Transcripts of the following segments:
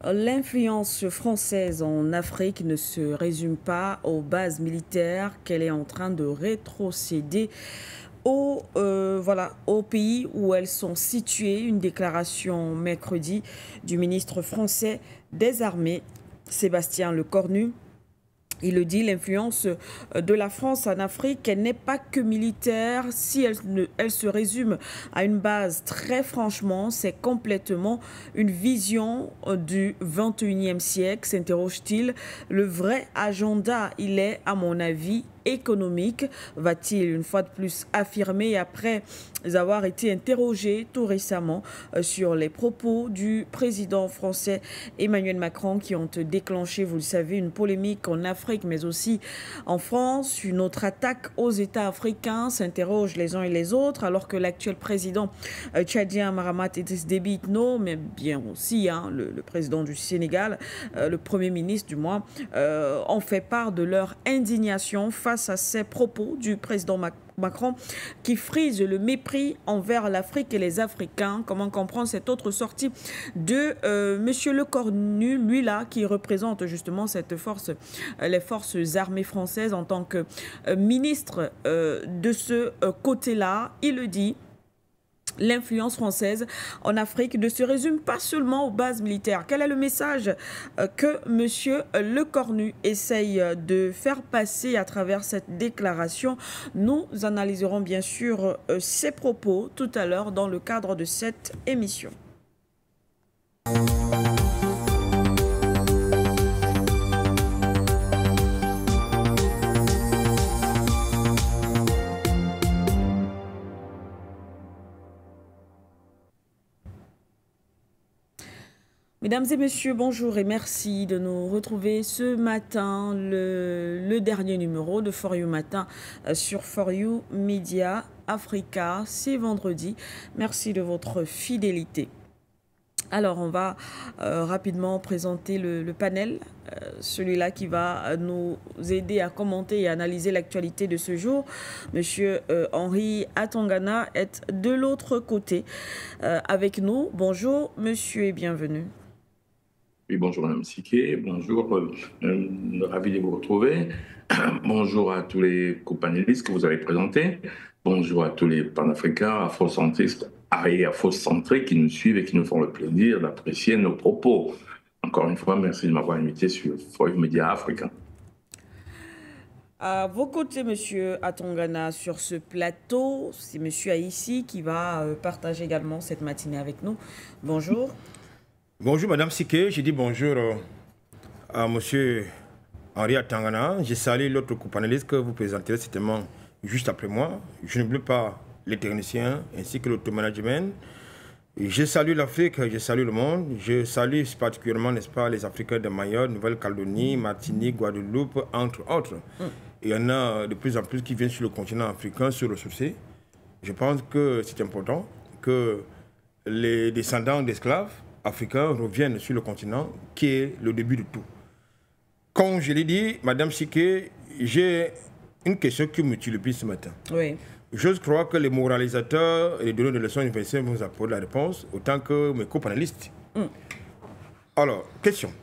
L'influence française en Afrique ne se résume pas aux bases militaires qu'elle est en train de rétrocéder au pays où elles sont situées. Une déclaration mercredi du ministre français des Armées, Sébastien Lecornu. Il le dit, l'influence de la France en Afrique, elle n'est pas que militaire. Si elle se résume à une base, très franchement, c'est complètement une vision du 21e siècle, s'interroge-t-il. Le vrai agenda, il est, à mon avis, économique, va-t-il une fois de plus affirmer après avoir été interrogé tout récemment sur les propos du président français Emmanuel Macron qui ont déclenché, vous le savez, une polémique en Afrique mais aussi en France. Une autre attaque aux États africains s'interrogent les uns et les autres alors que l'actuel président tchadien Mahamat Idriss Déby Itno, mais bien aussi le président du Sénégal, le premier ministre du moins, ont fait part de leur indignation face à ces propos du président Macron qui frise le mépris envers l'Afrique et les Africains. Comment comprendre cette autre sortie de Monsieur Lecornu, lui là, qui représente justement cette force, les forces armées françaises en tant que ministre de ce côté-là. Il le dit. L'influence française en Afrique ne se résume pas seulement aux bases militaires. Quel est le message que M. Lecornu essaye de faire passer à travers cette déclaration? Nous analyserons bien sûr ses propos tout à l'heure dans le cadre de cette émission. Mesdames et messieurs, bonjour et merci de nous retrouver ce matin, le dernier numéro de For You Matin sur For You Media Africa. C'est vendredi. Merci de votre fidélité. Alors, on va rapidement présenter le panel, celui-là qui va nous aider à commenter et analyser l'actualité de ce jour. Monsieur Henri Atongana est de l'autre côté avec nous. Bonjour, monsieur, et bienvenue. Oui, bonjour Mme Siké, bonjour, ravi de vous retrouver. Bonjour à tous les co-panélistes que vous avez présentés. Bonjour à tous les panafricains, afrocentristes et afrocentrés qui nous suivent et qui nous font le plaisir d'apprécier nos propos. Encore une fois, merci de m'avoir invité sur For You Media Africa. À vos côtés, monsieur Atongana, sur ce plateau, c'est monsieur Aïssi qui va partager également cette matinée avec nous. Bonjour. Bonjour Madame Siké, je dis bonjour à Monsieur Henri Atongana. Je salue l'autre co-panéliste que vous présenterez certainement juste après moi. Je n'oublie pas les techniciens ainsi que l'auto-management. Je salue l'Afrique, je salue le monde. Je salue particulièrement, n'est-ce pas, les Africains de Mayotte, Nouvelle-Calédonie, Martinique, Guadeloupe, entre autres. Il y en a de plus en plus qui viennent sur le continent africain se ressourcer. Je pense que c'est important que les descendants d'esclaves africains reviennent sur le continent, qui est le début de tout. Comme je l'ai dit, Madame Siké, j'ai une question qui me tue le plus ce matin. Oui. Je crois que les moralisateurs et les donneurs de leçons universelles vont apporter la réponse, autant que mes co-panélistes. Alors, question.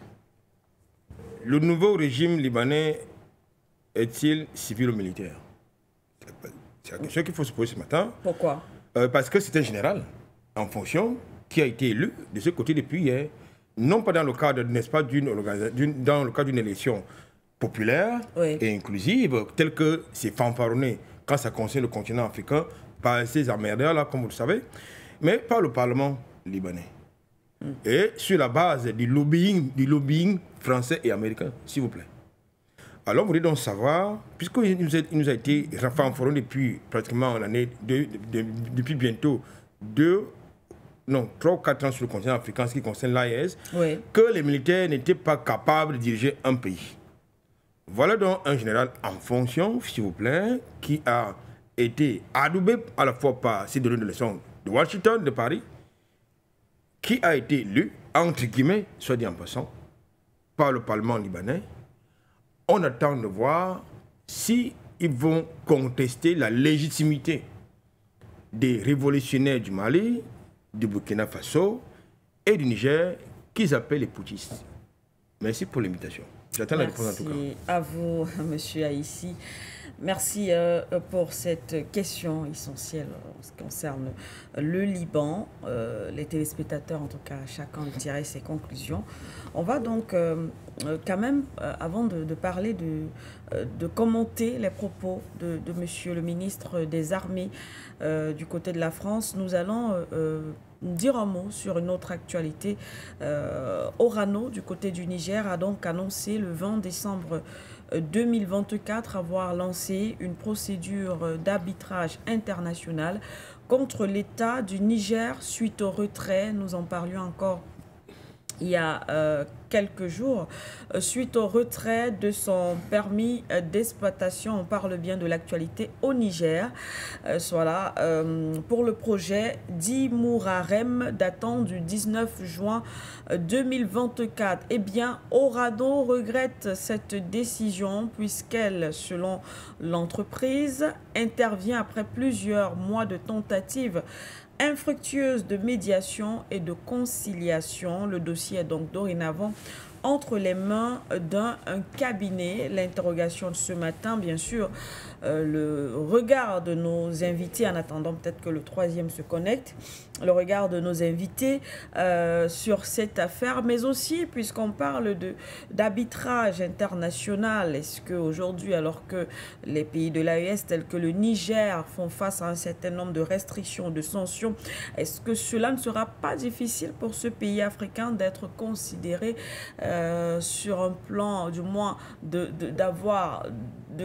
Le nouveau régime libanais est-il civil ou militaire? C'est la question qu'il faut se poser ce matin. Pourquoi? Parce que c'est un général, en fonction, qui a été élu de ce côté depuis hier, non pas dans le cadre, n'est-ce pas, dans le cadre d'une élection populaire et inclusive, telle que c'est fanfaronné quand ça concerne le continent africain, par ces emmerdeurs-là, comme vous le savez, mais par le Parlement libanais. Et sur la base du lobbying français et américain, s'il vous plaît. Alors, vous voulez donc savoir, puisqu'il nous a été fanfaronné depuis pratiquement l'année, depuis bientôt 3 ou 4 ans sur le continent africain, ce qui concerne l'AES, que les militaires n'étaient pas capables de diriger un pays. Voilà donc un général en fonction, s'il vous plaît, qui a été adoubé à la fois par ces donneurs de leçons de Washington, de Paris, qui a été élu, entre guillemets, soit dit en passant, par le Parlement libanais. On attend de voir si ils vont contester la légitimité des révolutionnaires du Mali, du Burkina Faso et du Niger qu'ils appellent les putschistes. Merci pour l'invitation. J'attends la réponse en tout cas. Merci à vous, Monsieur Haïssi. Merci pour cette question essentielle en ce qui concerne le Liban. Les téléspectateurs, en tout cas, chacun tirait ses conclusions. On va donc quand même, avant de parler, de commenter les propos de Monsieur le ministre des Armées du côté de la France, nous allons dire un mot sur une autre actualité. Orano, du côté du Niger, a donc annoncé le 20 décembre 2024 avoir lancé une procédure d'arbitrage international contre l'État du Niger suite au retrait. Nous en parlions encore il y a quelques jours, suite au retrait de son permis d'exploitation. On parle bien de l'actualité au Niger. Voilà, pour le projet d'Imourarem datant du 19 juin 2024. Eh bien, Orano regrette cette décision puisqu'elle, selon l'entreprise, intervient après plusieurs mois de tentatives infructueuse de médiation et de conciliation. Le dossier est donc dorénavant entre les mains d'un cabinet. L'interrogation de ce matin, bien sûr, le regard de nos invités, en attendant peut-être que le troisième se connecte, le regard de nos invités sur cette affaire, mais aussi puisqu'on parle d'arbitrage international, est-ce qu'aujourd'hui, alors que les pays de l'AES tels que le Niger font face à un certain nombre de restrictions, de sanctions, est-ce que cela ne sera pas difficile pour ce pays africain d'être considéré sur un plan, du moins, de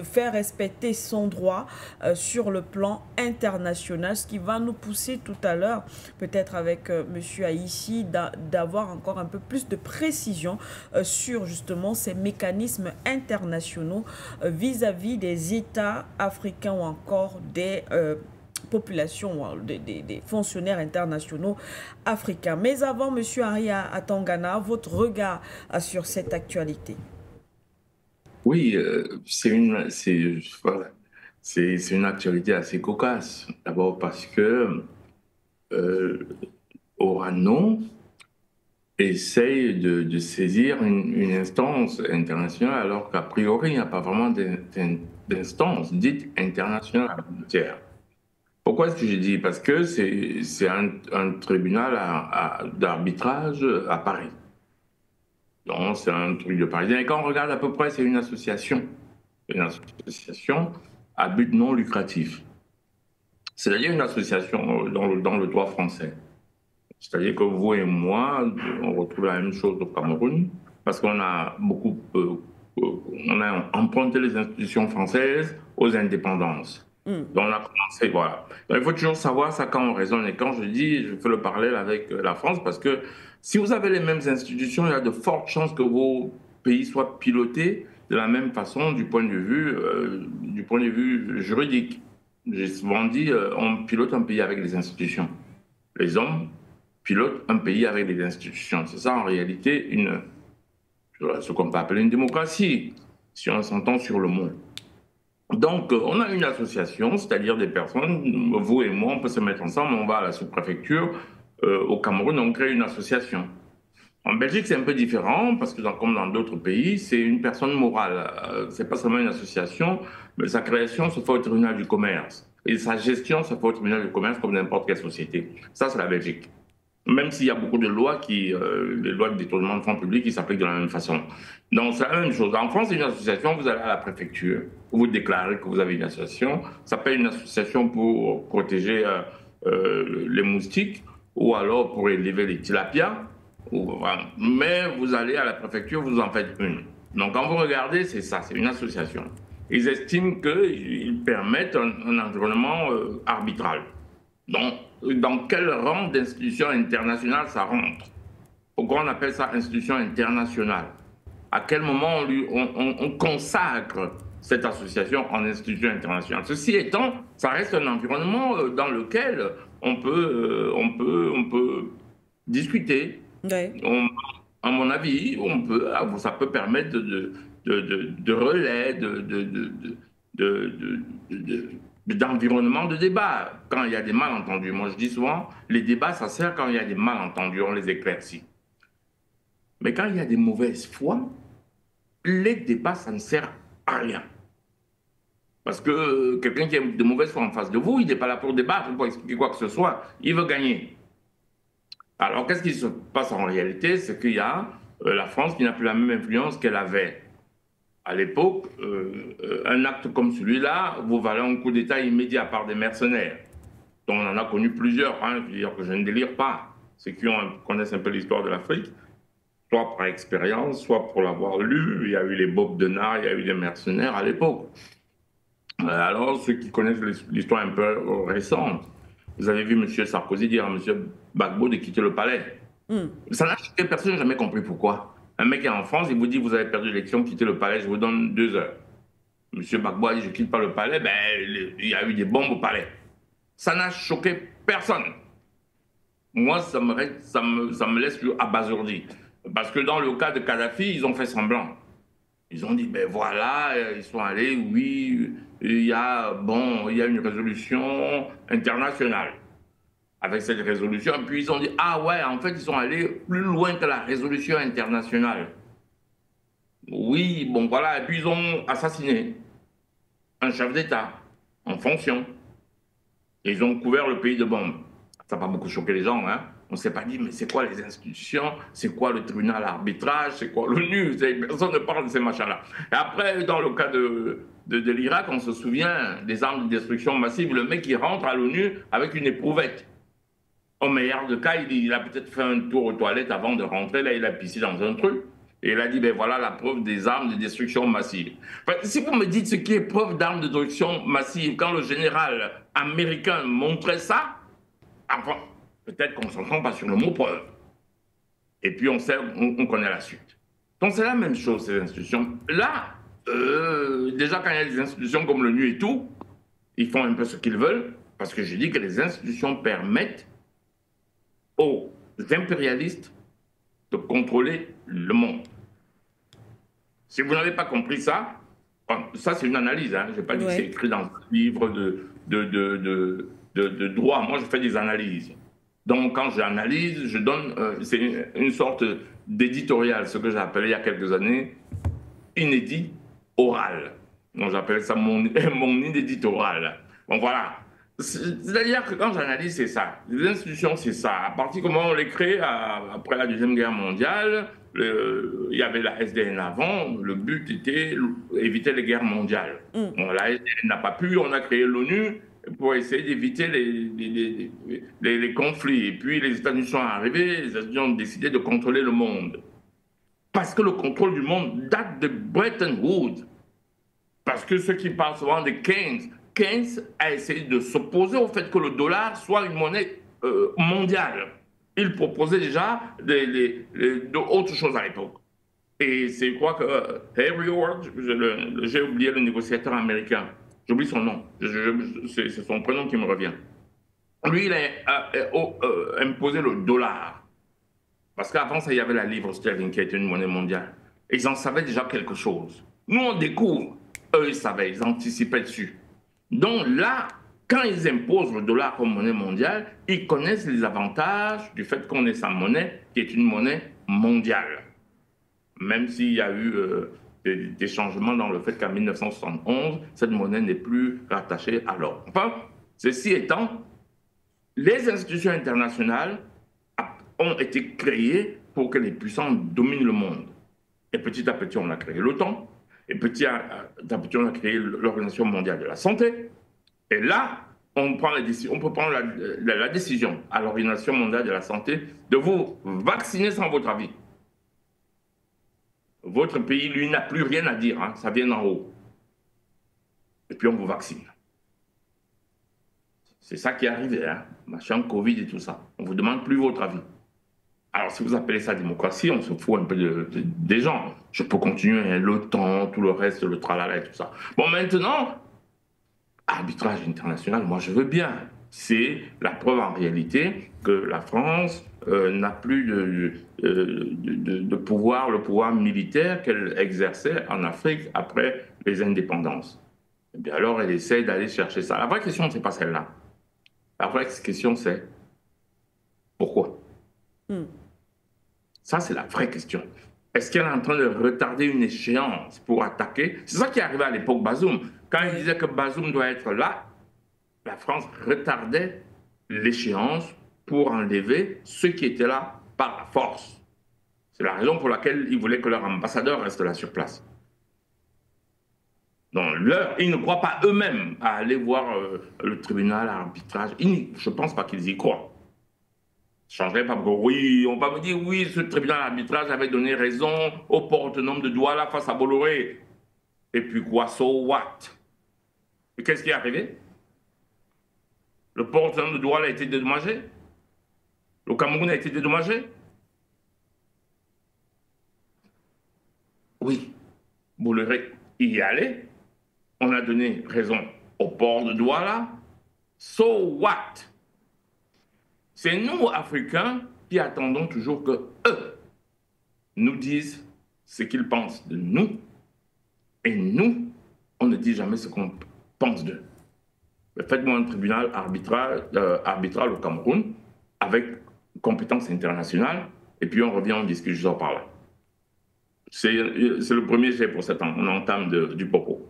faire respecter son droit sur le plan international, ce qui va nous pousser tout à l'heure, peut-être avec Monsieur Haïssi, d'avoir encore un peu plus de précision sur justement ces mécanismes internationaux vis-à-vis des États africains ou encore des populations, des fonctionnaires internationaux africains. Mais avant, Monsieur Henri Atangana, votre regard sur cette actualité. Oui, c'est une actualité assez cocasse. D'abord parce que Orano essaye de saisir une instance internationale alors qu'a priori, il n'y a pas vraiment d'instance dite internationale. Pourquoi est-ce que je dis? Parce que c'est un tribunal d'arbitrage à Paris. Donc, c'est un truc de Parisien. Et quand on regarde à peu près, c'est une association à but non lucratif. C'est-à-dire une association dans le droit français. C'est-à-dire que vous et moi, on retrouve la même chose au Cameroun, parce qu'on a on a emprunté les institutions françaises aux indépendances. Donc on a commencé, voilà. Donc, il faut toujours savoir ça quand on raisonne. Et quand je dis, je fais le parallèle avec la France, parce que si vous avez les mêmes institutions, il y a de fortes chances que vos pays soient pilotés de la même façon du point de vue juridique. J'ai souvent dit, on pilote un pays avec les institutions. Les hommes pilotent un pays avec les institutions. C'est ça en réalité ce qu'on peut appeler une démocratie, si on s'entend sur le mot. Donc, on a une association, c'est-à-dire des personnes, vous et moi, on peut se mettre ensemble, on va à la sous-préfecture, au Cameroun, on crée une association. En Belgique, c'est un peu différent, parce que comme dans d'autres pays, c'est une personne morale. C'est pas seulement une association, mais sa création se fait au tribunal du commerce. Et sa gestion se fait au tribunal du commerce comme n'importe quelle société. Ça, c'est la Belgique. Même s'il y a beaucoup de lois les lois de détournement de fonds publics qui s'appliquent de la même façon. Donc, c'est la même chose. En France, c'est une association, vous allez à la préfecture, vous déclarez que vous avez une association. Ça peut être une association pour protéger les moustiques ou alors pour élever les tilapias. Mais vous allez à la préfecture, vous en faites une. Donc, quand vous regardez, c'est ça, c'est une association. Ils estiment qu'ils permettent un environnement arbitral. Donc, dans quel rang d'institution internationale ça rentre? Pourquoi on appelle ça institution internationale? À quel moment on consacre cette association en institution internationale? Ceci étant, ça reste un environnement dans lequel on peut discuter. Oui. À mon avis, ça peut permettre de relais, d'environnement de débat quand il y a des malentendus. Moi, je dis souvent, les débats, ça sert quand il y a des malentendus, on les éclaircit. Mais quand il y a des mauvaises foi, les débats, ça ne sert à rien. Parce que quelqu'un qui a de mauvaise foi en face de vous, il n'est pas là pour débattre, pour expliquer quoi que ce soit. Il veut gagner. Alors, qu'est-ce qui se passe en réalité? C'est qu'il y a la France qui n'a plus la même influence qu'elle avait. À l'époque, un acte comme celui-là vous valait un coup d'État immédiat par des mercenaires. Donc, on en a connu plusieurs. Hein, je veux dire que je ne délire pas. Ceux qui connaissent un peu l'histoire de l'Afrique, soit par expérience, soit pour l'avoir lu. Il y a eu les Bob Denard, il y a eu des mercenaires à l'époque. Alors, ceux qui connaissent l'histoire un peu récente, vous avez vu M. Sarkozy dire à M. Gbagbo de quitter le palais. Ça n'a choqué personne, je n'ai jamais compris pourquoi. Un mec est en France, il vous dit, vous avez perdu l'élection, quittez le palais, je vous donne 2 heures. M. Gbagbo a dit, je ne quitte pas le palais, ben, il y a eu des bombes au palais. Ça n'a choqué personne. Moi, ça me laisse abasourdi. Parce que dans le cas de Kadhafi, ils ont fait semblant. Ils ont dit, ben voilà, ils sont allés, oui, il y a une résolution internationale. Avec cette résolution, puis ils ont dit, ah ouais, en fait, ils sont allés plus loin que la résolution internationale. Oui, bon voilà, et puis ils ont assassiné un chef d'État en fonction. Et ils ont couvert le pays de bombes. Ça n'a pas beaucoup choqué les gens, hein. On ne s'est pas dit, mais c'est quoi les institutions? C'est quoi le tribunal arbitrage? C'est quoi l'ONU? Personne ne parle de ces machins-là. Et après, dans le cas de l'Irak, on se souvient des armes de destruction massive. Le mec, il rentre à l'ONU avec une éprouvette. Au meilleur de cas, il a peut-être fait un tour aux toilettes avant de rentrer. Là, il a pissé dans un truc. Et il a dit, ben voilà la preuve des armes de destruction massive. Enfin, si vous me dites ce qui est preuve d'armes de destruction massive, quand le général américain montrait ça, enfin, peut-être qu'on ne s'entend pas sur le mot preuve. Et puis on connaît la suite. Donc c'est la même chose, ces institutions. Là, déjà quand il y a des institutions comme l'ONU et tout, ils font un peu ce qu'ils veulent, parce que je dis que les institutions permettent aux impérialistes de contrôler le monde. Si vous n'avez pas compris ça, ça c'est une analyse, hein, je n'ai pas dit que c'est écrit dans un livre de droit, moi je fais des analyses. Donc quand j'analyse, je donne, c'est une sorte d'éditorial, ce que j'ai appelé il y a quelques années, inédit oral. Donc j'appelle ça mon inédit oral. Bon voilà. C'est-à-dire que quand j'analyse, c'est ça. Les institutions, c'est ça. À partir de comment on les crée, après la Deuxième Guerre mondiale, il y avait la SDN avant, le but était éviter les guerres mondiales. Bon, la SDN n'a pas pu, on a créé l'ONU pour essayer d'éviter les conflits. Et puis les États-Unis sont arrivés, les États-Unis ont décidé de contrôler le monde. Parce que le contrôle du monde date de Bretton Woods. Parce que ceux qui parlent souvent de Keynes a essayé de s'opposer au fait que le dollar soit une monnaie mondiale. Il proposait déjà d'autres choses à l'époque. Et c'est quoi que Henry Ward, j'ai oublié le négociateur américain, j'oublie son nom, c'est son prénom qui me revient. Lui, il a imposé le dollar. Parce qu'avant ça, il y avait la livre sterling qui était une monnaie mondiale. Et ils en savaient déjà quelque chose. Nous, on découvre. Eux, ils savaient, ils anticipaient dessus. Donc là, quand ils imposent le dollar comme monnaie mondiale, ils connaissent les avantages du fait qu'on ait sa monnaie, qui est une monnaie mondiale. Même s'il y a eu des changements dans le fait qu'en 1971, cette monnaie n'est plus rattachée à l'or. Enfin, ceci étant, les institutions internationales ont été créées pour que les puissants dominent le monde. Et petit à petit, on a créé l'OTAN. Et petit à petit, on a créé l'Organisation mondiale de la santé. Et là, on peut prendre la décision à l'Organisation mondiale de la santé de vous vacciner sans votre avis. Votre pays, lui, n'a plus rien à dire, hein, ça vient d'en haut. Et puis on vous vaccine. C'est ça qui est arrivé, hein, machin, Covid et tout ça. On ne vous demande plus votre avis. Alors, si vous appelez ça démocratie, on se fout un peu des gens. Je peux continuer, l'OTAN, tout le reste, le tralala et tout ça. Bon, maintenant, arbitrage international, moi je veux bien. C'est la preuve en réalité que la France n'a plus de pouvoir, le pouvoir militaire qu'elle exerçait en Afrique après les indépendances. Et bien alors, elle essaie d'aller chercher ça. La vraie question, ce n'est pas celle-là. La vraie question, c'est pourquoi? Ça, c'est la vraie question. Est-ce qu'elle est en train de retarder une échéance pour attaquer? C'est ça qui est arrivé à l'époque Bazoum. Quand il disait que Bazoum doit être là, la France retardait l'échéance pour enlever ceux qui étaient là par la force. C'est la raison pour laquelle ils voulaient que leur ambassadeur reste là sur place. Donc, ils ne croient pas eux-mêmes à aller voir le tribunal, l'arbitrage. Je ne pense pas qu'ils y croient. Je ne changerait pas pour oui, on va me dire oui, ce tribunal d'arbitrage avait donné raison au port autonome de Douala face à Bolloré. Et puis quoi, so what? Et qu'est-ce qui est arrivé? Le port autonome de Douala a été dédommagé? Le Cameroun a été dédommagé? Oui, Bolloré y allait. On a donné raison au port de Douala. So what? C'est nous, Africains, qui attendons toujours que eux nous disent ce qu'ils pensent de nous. Et nous, on ne dit jamais ce qu'on pense d'eux. Faites-moi un tribunal arbitral au Cameroun avec compétence internationale et puis on revient, on discute juste par là. C'est le premier jet pour cette entame du propos.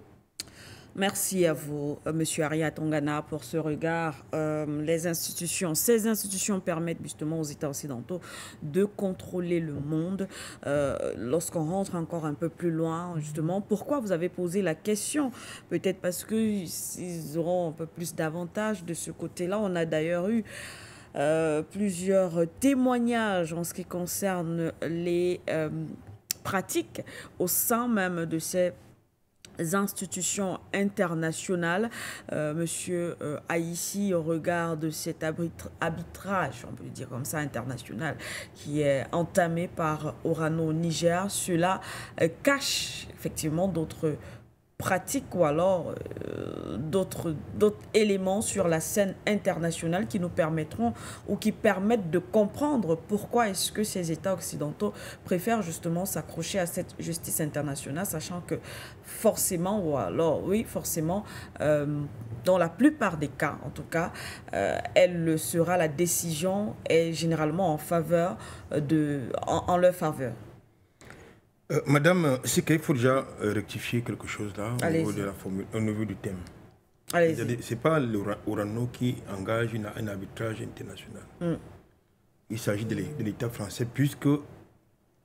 Merci à vous, Monsieur Aria Tongana, pour ce regard. Ces institutions permettent justement aux États occidentaux de contrôler le monde. Lorsqu'on rentre encore un peu plus loin, justement, pourquoi vous avez posé la question? Peut-être parce qu'ils auront un peu plus d'avantages de ce côté-là. On a d'ailleurs eu plusieurs témoignages en ce qui concerne les pratiques au sein même de ces institutions internationales. Monsieur Aïssi, au regard de cet arbitrage, on peut le dire comme ça, international, qui est entamé par Orano Niger, cela cache effectivement d'autres pratiques ou alors d'autres éléments sur la scène internationale qui nous permettront ou qui permettent de comprendre pourquoi est-ce que ces États occidentaux préfèrent justement s'accrocher à cette justice internationale, sachant que forcément, ou alors oui, forcément, dans la plupart des cas, en tout cas, la décision est généralement en faveur en leur faveur. Madame, c'est qu'il faut déjà rectifier quelque chose là au niveau de la formule, au niveau du thème. Ce n'est pas l'Orano qui engage un arbitrage international. Il s'agit de l'État français, puisque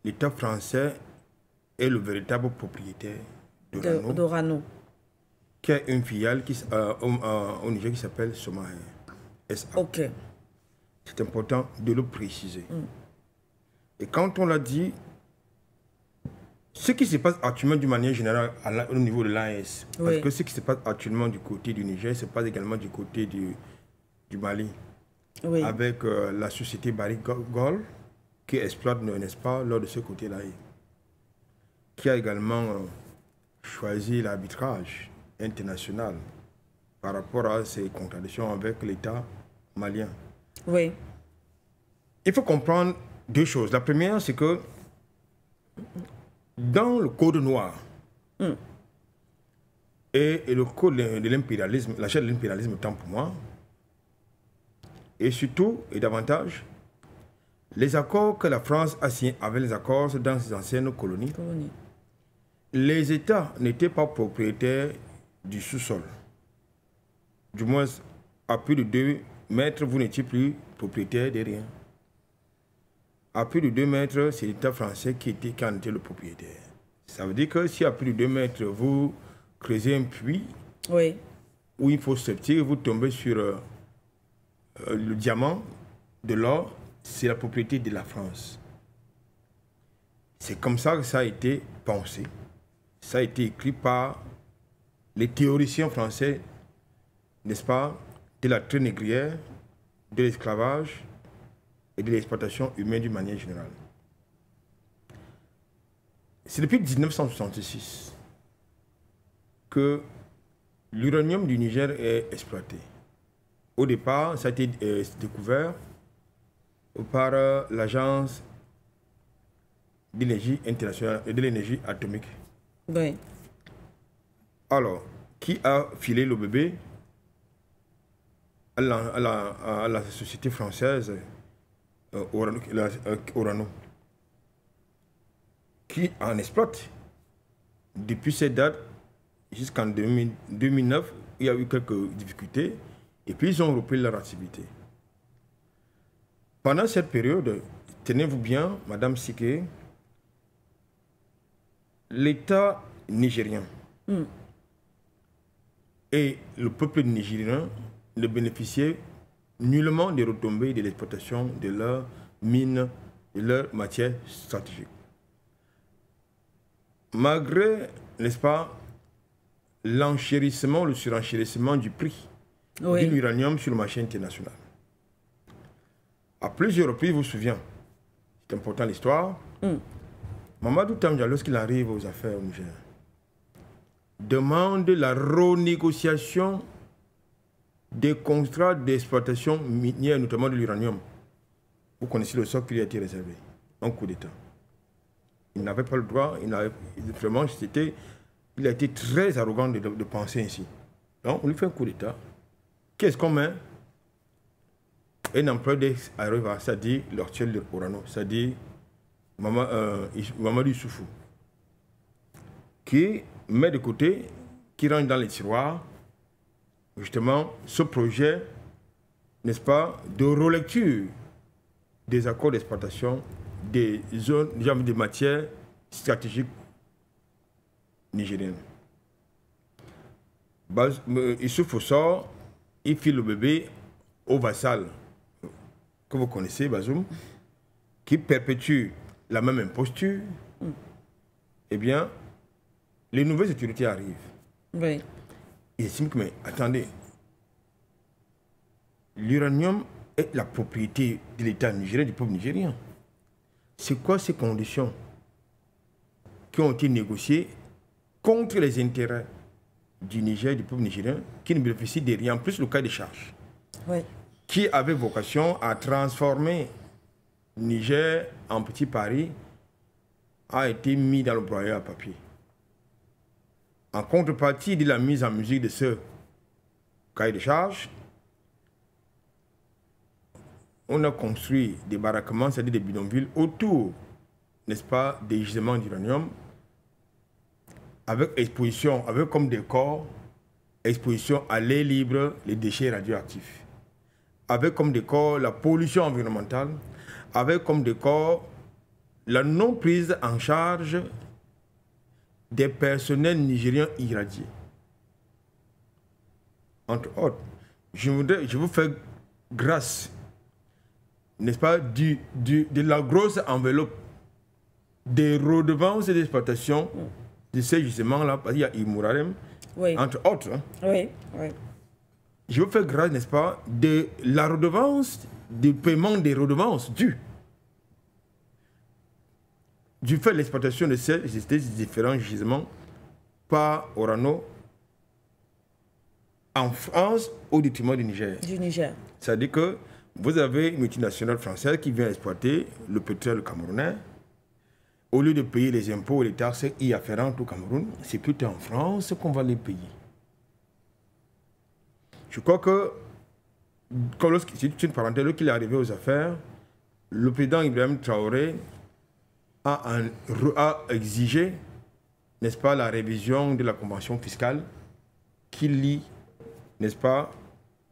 l'État français est le véritable propriétaire d'Orano, qui a une filiale au Niger qui s'appelle Somaher SA. Ok. C'est important de le préciser. Et quand on l'a dit, ce qui se passe actuellement d'une manière générale au niveau de l'AES, parce que ce qui se passe actuellement du côté du Niger se passe également du côté du Mali, avec la société Barrick Gold qui exploite, n'est-ce pas, lors de ce côté-là, qui a également choisi l'arbitrage international par rapport à ses contradictions avec l'État malien. Oui. Il faut comprendre deux choses. La première, c'est que dans le code noir et le code de l'impérialisme, la chaîne de l'impérialisme tant pour moi, et surtout et davantage, les accords que la France a signés avec les accords dans ses anciennes colonies, les États n'étaient pas propriétaires du sous-sol. Du moins, à plus de 2 mètres, vous n'étiez plus propriétaire de rien. À plus de 2 mètres, c'est l'État français qui en était le propriétaire. Ça veut dire que si à plus de 2 mètres, vous creusez un puits où il faut sortir, vous tombez sur le diamant, de l'or, c'est la propriété de la France. C'est comme ça que ça a été pensé. Ça a été écrit par les théoriciens français, n'est-ce pas, de la traite négrière, de l'esclavage et de l'exploitation humaine d'une manière générale. C'est depuis 1966 que l'uranium du Niger est exploité. Au départ, ça a été découvert par l'Agence d'énergie internationale et de l'énergie atomique. Oui. Alors, qui a filé le bébé à la société française Orano. qui en exploitent. Depuis cette date, jusqu'en 2009, il y a eu quelques difficultés, et puis ils ont repris leur activité. Pendant cette période, tenez-vous bien, Madame Siké, l'État nigérien et le peuple nigérien ne bénéficiaient nullement des retombées de l'exploitation de leurs mines, de leurs matières stratégiques. Malgré, n'est-ce pas, l'enchérissement, le surenchérissement du prix de l'uranium sur le marché international. À plusieurs reprises, vous vous souvenez, c'est important l'histoire, Mamadou Tandja, lorsqu'il arrive aux affaires au Niger, demande la renégociation des contrats d'exploitation minière, notamment de l'uranium. Vous connaissez le sort qui lui a été réservé, un coup d'État. Il n'avait pas le droit, vraiment, il a été très arrogant de penser ainsi. Donc, on lui fait un coup d'État. Qu'est-ce qu'on met? Un employé arrive à, c'est-à-dire l'Ortiel de Orano, c'est-à-dire Mamadou Issoufou, qui met de côté, qui range dans les tiroirs, justement, ce projet, n'est-ce pas, de relecture des accords d'exploitation des zones, des matières stratégiques nigériennes. Issoufou sort, il file le bébé au vassal que vous connaissez, Bazoum, qui perpétue la même imposture. Eh bien, les nouvelles autorités arrivent. Oui. Ils estiment que, mais attendez, l'uranium est la propriété de l'État nigérien, du peuple nigérien. C'est quoi ces conditions qui ont été négociées contre les intérêts du Niger, du peuple nigérien, qui ne bénéficient de rien, en plus le cas des charges, qui avait vocation à transformer Niger en petit Paris, a été mis dans le broyeur à papier. En contrepartie de la mise en musique de ce cahier de charges, on a construit des baraquements, c'est-à-dire des bidonvilles, autour, n'est-ce pas, des gisements d'uranium, avec exposition, avec comme décor, exposition à l'air libre, les déchets radioactifs. Avec comme décor la pollution environnementale, avec comme décor la non-prise en charge des personnels nigériens irradiés. Entre autres, je vous fais grâce, n'est-ce pas, de la grosse enveloppe des redevances d'exploitation de ces gisements-là, parce qu'il y a Imourarem, entre autres. Hein. Oui. Je vous fais grâce, n'est-ce pas, de la redevance, du paiement des redevances dues. Du fait de l'exploitation de ces différents gisements par Orano en France au détriment du Niger. C'est-à-dire que vous avez une multinationale française qui vient exploiter le pétrole camerounais. Au lieu de payer les impôts et les taxes y afférentes au Cameroun, c'est plutôt en France qu'on va les payer. Je crois que, c'est une parenthèse, lorsqu'il est arrivé aux affaires, le président Ibrahim Traoré a exigé, n'est-ce pas, la révision de la convention fiscale qui lie, n'est-ce pas,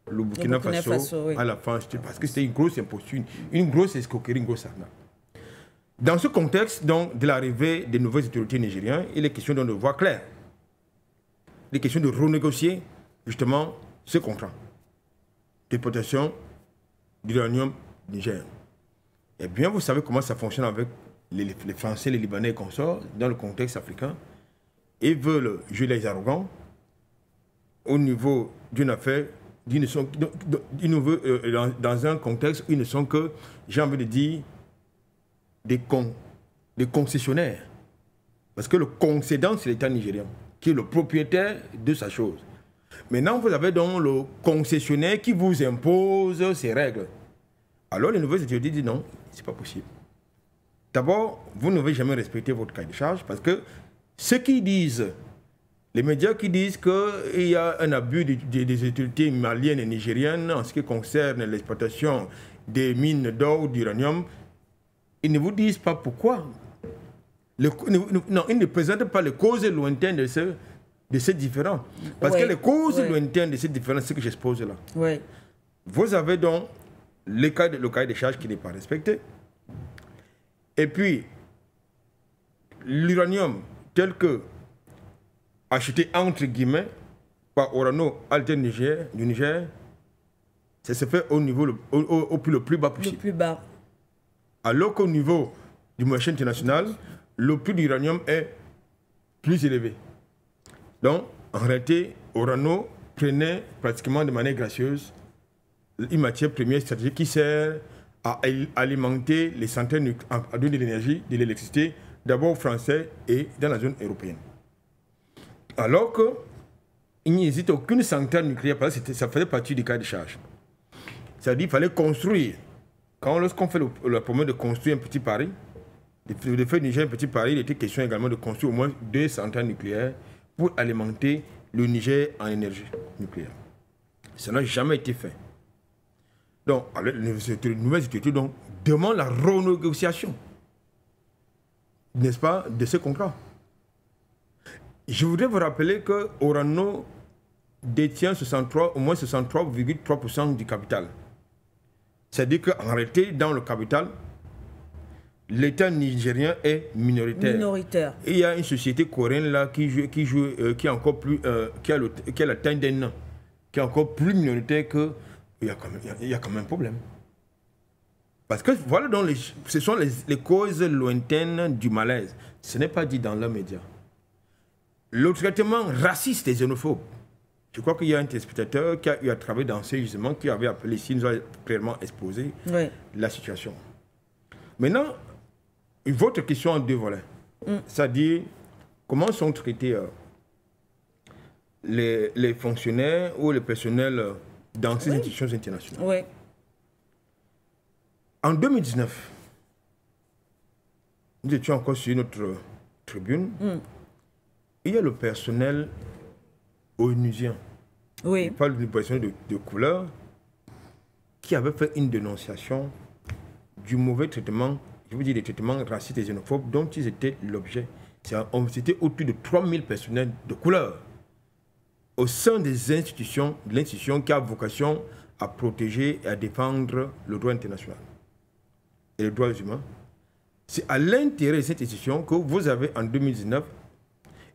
le Burkina Faso à la France, parce que c'était une grosse imposture, une grosse escroquerie, une grosse arnaque. Dans ce contexte donc, de l'arrivée des nouvelles autorités nigériennes, il est question de voir clair. Il est question de renégocier justement ce contrat d'exploitation d'uranium nigérien. Eh bien, vous savez comment ça fonctionne avec les Français, les Libanais et consorts dans le contexte africain. Ils veulent jouer les arrogants au niveau d'une affaire, dans un contexte où ils ne sont que, j'ai envie de dire, des concessionnaires. Parce que le concédant, c'est l'État nigérien, qui est le propriétaire de sa chose. Maintenant, vous avez donc le concessionnaire qui vous impose ses règles. Alors, les nouvelles autorités disent non, c'est pas possible. D'abord, vous ne devez jamais respecter votre cahier de charge parce que ceux qui disent, les médias qui disent qu'il y a un abus des autorités maliennes et nigériennes en ce qui concerne l'exploitation des mines d'or ou d'uranium, ils ne vous disent pas pourquoi. Non, il ne présente pas les causes lointaines de ces différends. Parce que les causes lointaines de ces différends, c'est ce que j'expose là. Oui. Vous avez donc le cahier des charges qui n'est pas respecté. Et puis, l'uranium tel que acheté entre guillemets par Orano Alten du Niger, ça se fait au niveau le plus bas possible. Le plus bas. Alors qu'au niveau du marché international, le prix de l'uranium est plus élevé. Donc, en réalité, Orano prenait pratiquement de manière gracieuse une matière première stratégique qui sert à alimenter les centrales, à donner de l'énergie, de l'électricité, d'abord aux Français et dans la zone européenne. Alors qu'il n'existe aucune centrale nucléaire, parce que ça faisait partie du cas de charge. C'est-à-dire qu'il fallait construire. Lorsqu'on fait la promesse de construire un petit Paris, de faire Niger un petit Paris, il était question également de construire au moins 2 centrales nucléaires pour alimenter le Niger en énergie nucléaire. Ça n'a jamais été fait. Donc, les nouvelles études demandent la renégociation, n'est-ce pas, de ce contrat. Je voudrais vous rappeler que Orano détient au moins 63,3% du capital. C'est-à-dire qu'en réalité, dans le capital, l'État nigérien est minoritaire. Et il y a une société coréenne là qui est encore plus, qui a la taille d'un an, qui est encore plus minoritaire que. Il y a quand même un problème. Parce que voilà, donc ce sont les causes lointaines du malaise. Ce n'est pas dit dans leurs médias. Le traitement raciste et xénophobe. Je crois qu'il y a un téléspectateur qui a eu à travailler dans ce jugement qui avait appelé ici, nous a clairement exposé la situation. Maintenant, votre question en 2 volets. C'est-à-dire, comment sont traités les fonctionnaires ou les personnels dans ces institutions internationales. En 2019, nous étions encore sur notre tribune. Il y a le personnel onusien. Il parle du personnel de couleur qui avait fait une dénonciation du mauvais traitement, je veux dire des traitements racistes et xénophobes dont ils étaient l'objet. C'était autour de 3000 personnels de couleur au sein des institutions, de l'institution qui a vocation à protéger et à défendre le droit international et les droits humains. C'est à l'intérêt de cette institution que vous avez en 2019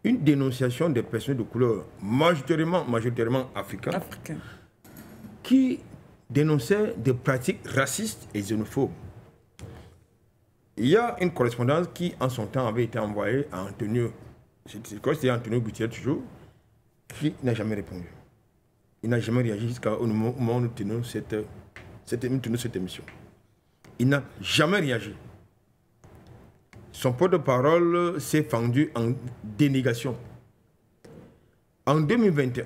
une dénonciation des personnes de couleur majoritairement africains qui dénonçaient des pratiques racistes et xénophobes. Il y a une correspondance qui, en son temps, avait été envoyée à Antonio, c'était Antonio Gutiérrez toujours, qui n'a jamais répondu. Il n'a jamais réagi jusqu'au moment où nous tenons cette émission. Il n'a jamais réagi. Son porte-parole s'est fendu en dénégation. En 2021,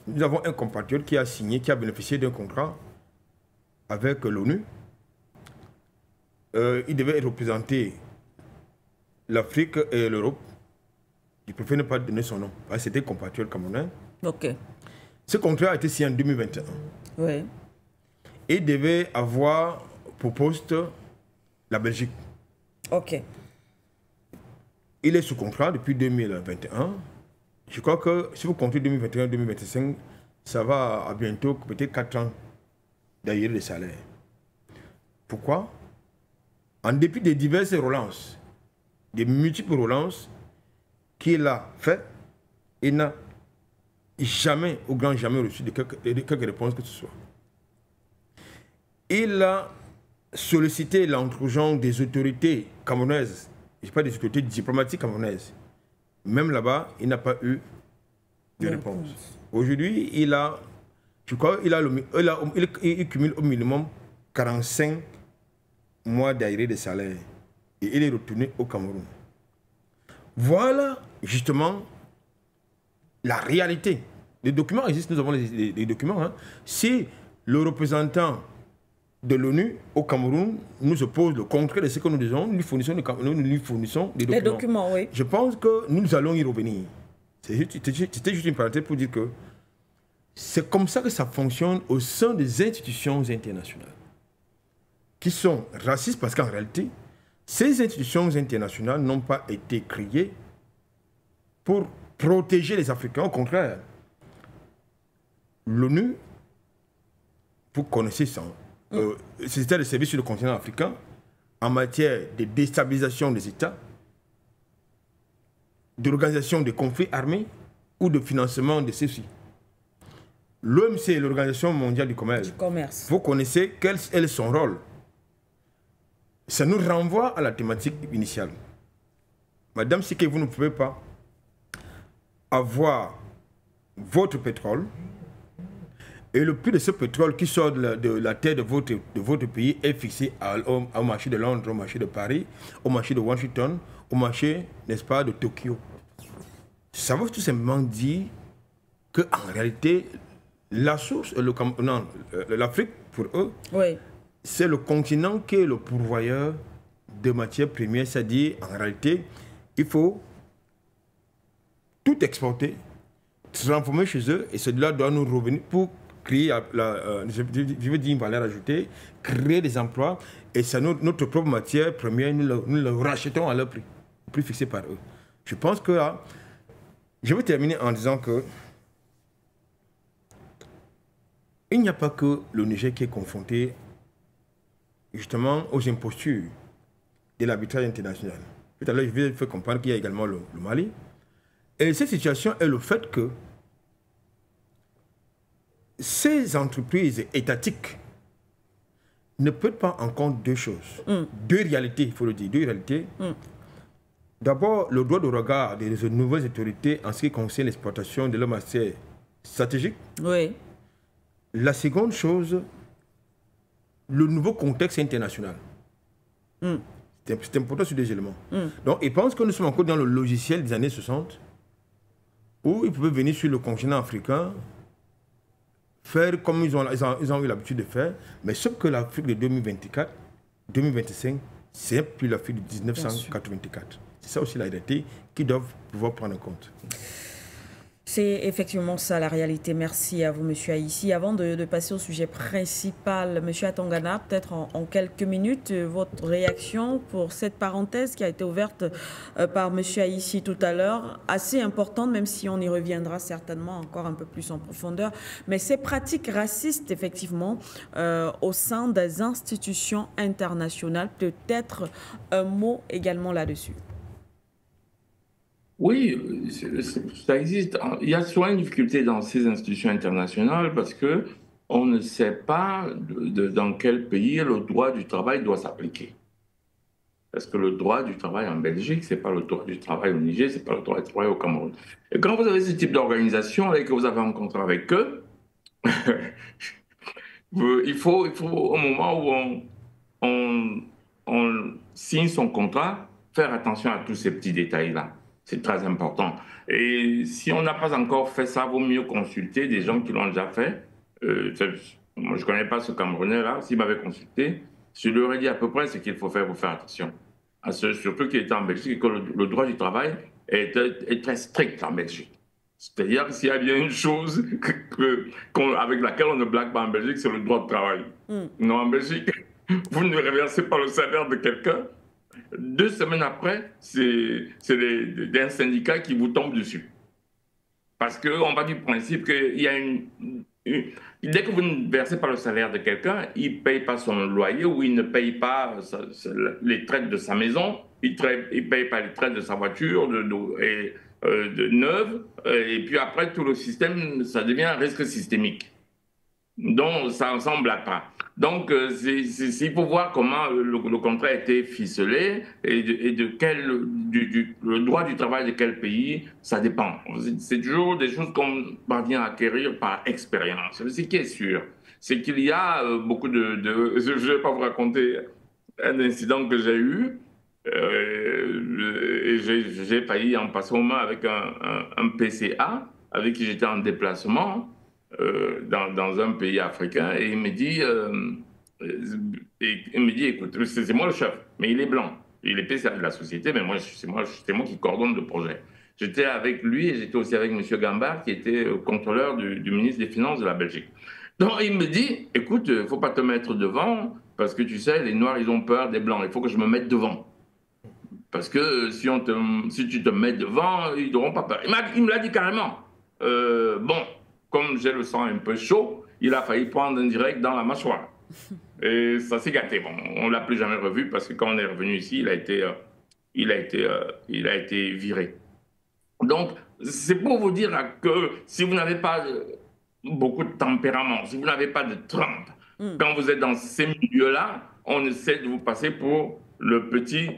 nous avons un compatriote qui a signé, qui a bénéficié d'un contrat avec l'ONU. Il devait représenter l'Afrique et l'Europe. Je préfère ne pas donner son nom. C'était un compatriote camerounais. Ce contrat a été signé en 2021. Et devait avoir pour poste la Belgique. Il est sous contrat depuis 2021. Je crois que si vous comptez 2021-2025, ça va à bientôt peut-être 4 ans d'ailleurs les salaires. Pourquoi? En dépit des diverses relances, des multiples relances qu'il a fait, il n'a jamais, au grand jamais, reçu de quelque réponse que ce soit. Il a sollicité l'entre-gens des autorités camerounaises, je ne sais pas des autorités diplomatiques camerounaises. Même là-bas, il n'a pas eu de réponse. Aujourd'hui, il a, je crois, il cumule au minimum 45 mois d'arrêt de salaire. Et il est retourné au Cameroun. Voilà justement la réalité. Les documents existent, nous avons les documents. Hein. Si le représentant de l'ONU au Cameroun nous oppose le contraire de ce que nous disons, nous lui fournissons des documents. Les documents, oui. Je pense que nous allons y revenir. C'était juste une parenthèse pour dire que c'est comme ça que ça fonctionne au sein des institutions internationales qui sont racistes parce qu'en réalité, Ces institutions internationales n'ont pas été créées pour protéger les Africains. Au contraire, l'ONU, vous connaissez ça, c'était le service sur le continent africain en matière de déstabilisation des États, d'organisation des conflits armés ou de financement de ceux-ci. L'OMC, l'Organisation mondiale du commerce. Vous connaissez quel est son rôle. Ça nous renvoie à la thématique initiale. Madame Siké, vous ne pouvez pas avoir votre pétrole et le prix de ce pétrole qui sort de la terre de votre pays est fixé au marché de Londres, au marché de Paris, au marché de Washington, au marché, n'est-ce pas, de Tokyo. Ça veut tout simplement dire qu'en réalité, la source, l'Afrique, pour eux, oui, c'est le continent qui est le pourvoyeur de matières premières, c'est-à-dire, en réalité, il faut tout exporter, transformer chez eux, et cela doit nous revenir pour créer, je veux dire, une valeur ajoutée, créer des emplois, et c'est notre propre matière première, nous le rachetons à leur prix, au prix fixé par eux. Je pense que là, je vais terminer en disant que il n'y a pas que le Niger qui est confronté justement aux impostures de l'arbitrage international. Tout à l'heure, je vais faire comprendre qu'il y a également le Mali. Et cette situation est le fait que ces entreprises étatiques ne prennent pas en compte deux choses. Deux réalités, il faut le dire, deux réalités. D'abord, le droit de regard des nouvelles autorités en ce qui concerne l'exploitation de leurs matières stratégiques. Oui. La seconde chose, le nouveau contexte international. C'est important sur des éléments. Donc, ils pensent que nous sommes encore dans le logiciel des années 60, où ils pouvaient venir sur le continent africain, faire comme ils ont eu l'habitude de faire, mais sauf que l'Afrique de 2024, 2025, c'est plus l'Afrique de 1984. C'est ça aussi la réalité qu'ils doivent pouvoir prendre en compte. C'est effectivement ça la réalité. Merci à vous, Monsieur Aïssi. Avant de passer au sujet principal, Monsieur Atangana, peut-être en quelques minutes, votre réaction pour cette parenthèse qui a été ouverte par Monsieur Aïssi tout à l'heure, assez importante, même si on y reviendra certainement encore un peu plus en profondeur. Mais ces pratiques racistes, effectivement, au sein des institutions internationales, peut-être un mot également là-dessus. Oui, ça existe. Il y a souvent une difficulté dans ces institutions internationales parce que on ne sait pas dans quel pays le droit du travail doit s'appliquer. Parce que le droit du travail en Belgique, c'est pas le droit du travail au Niger, c'est pas le droit du travail au Cameroun. Et quand vous avez ce type d'organisation et que vous avez rencontré avec eux, il faut au moment où on signe son contrat, faire attention à tous ces petits détails-là. C'est très important. Et si on n'a pas encore fait ça, il vaut mieux consulter des gens qui l'ont déjà fait. Moi, je ne connais pas ce Camerounais-là. S'il m'avait consulté, je lui aurais dit à peu près ce qu'il faut faire pour faire attention. Surtout qu'il était en Belgique et que le droit du travail est très strict en Belgique. C'est-à-dire que s'il y a bien une chose avec laquelle on ne blague pas en Belgique, c'est le droit de travail. Non, en Belgique, vous ne reversez pas le salaire de quelqu'un. 2 semaines après, c'est un syndicat qui vous tombe dessus. Parce qu'on va du principe qu'il y a dès que vous ne versez pas le salaire de quelqu'un, il ne paye pas son loyer ou il ne paye pas les traites de sa maison, il ne paye pas les traites de sa voiture neuve, et puis après, tout le système, ça devient un risque systémique. Donc, ça ne blague pas. Donc, il faut voir comment le contrat a été ficelé et le droit du travail de quel pays, ça dépend. C'est toujours des choses qu'on parvient à acquérir par expérience. Ce qui est sûr, c'est qu'il y a beaucoup je ne vais pas vous raconter un incident que j'ai eu. Et j'ai failli en passer au moins avec un PCA avec qui j'étais en déplacement. Dans un pays africain, et il me dit, écoute, c'est moi le chef, mais il est blanc. Il est PCA de la société, mais c'est moi qui coordonne le projet. J'étais avec lui et j'étais aussi avec M. Gambard, qui était contrôleur du ministre des Finances de la Belgique. Donc il me dit, écoute, il ne faut pas te mettre devant, parce que tu sais, les Noirs, ils ont peur des Blancs, il faut que je me mette devant. Parce que si tu te mets devant, ils n'auront pas peur. Il me l'a dit carrément. Bon, comme j'ai le sang un peu chaud, il a failli prendre un direct dans la mâchoire. Et ça s'est gâté. Bon, on ne l'a plus jamais revu parce que quand on est revenu ici, il a été viré. Donc, c'est pour vous dire que si vous n'avez pas beaucoup de tempérament, si vous n'avez pas de trempe, quand vous êtes dans ces milieux-là, on essaie de vous passer pour le petit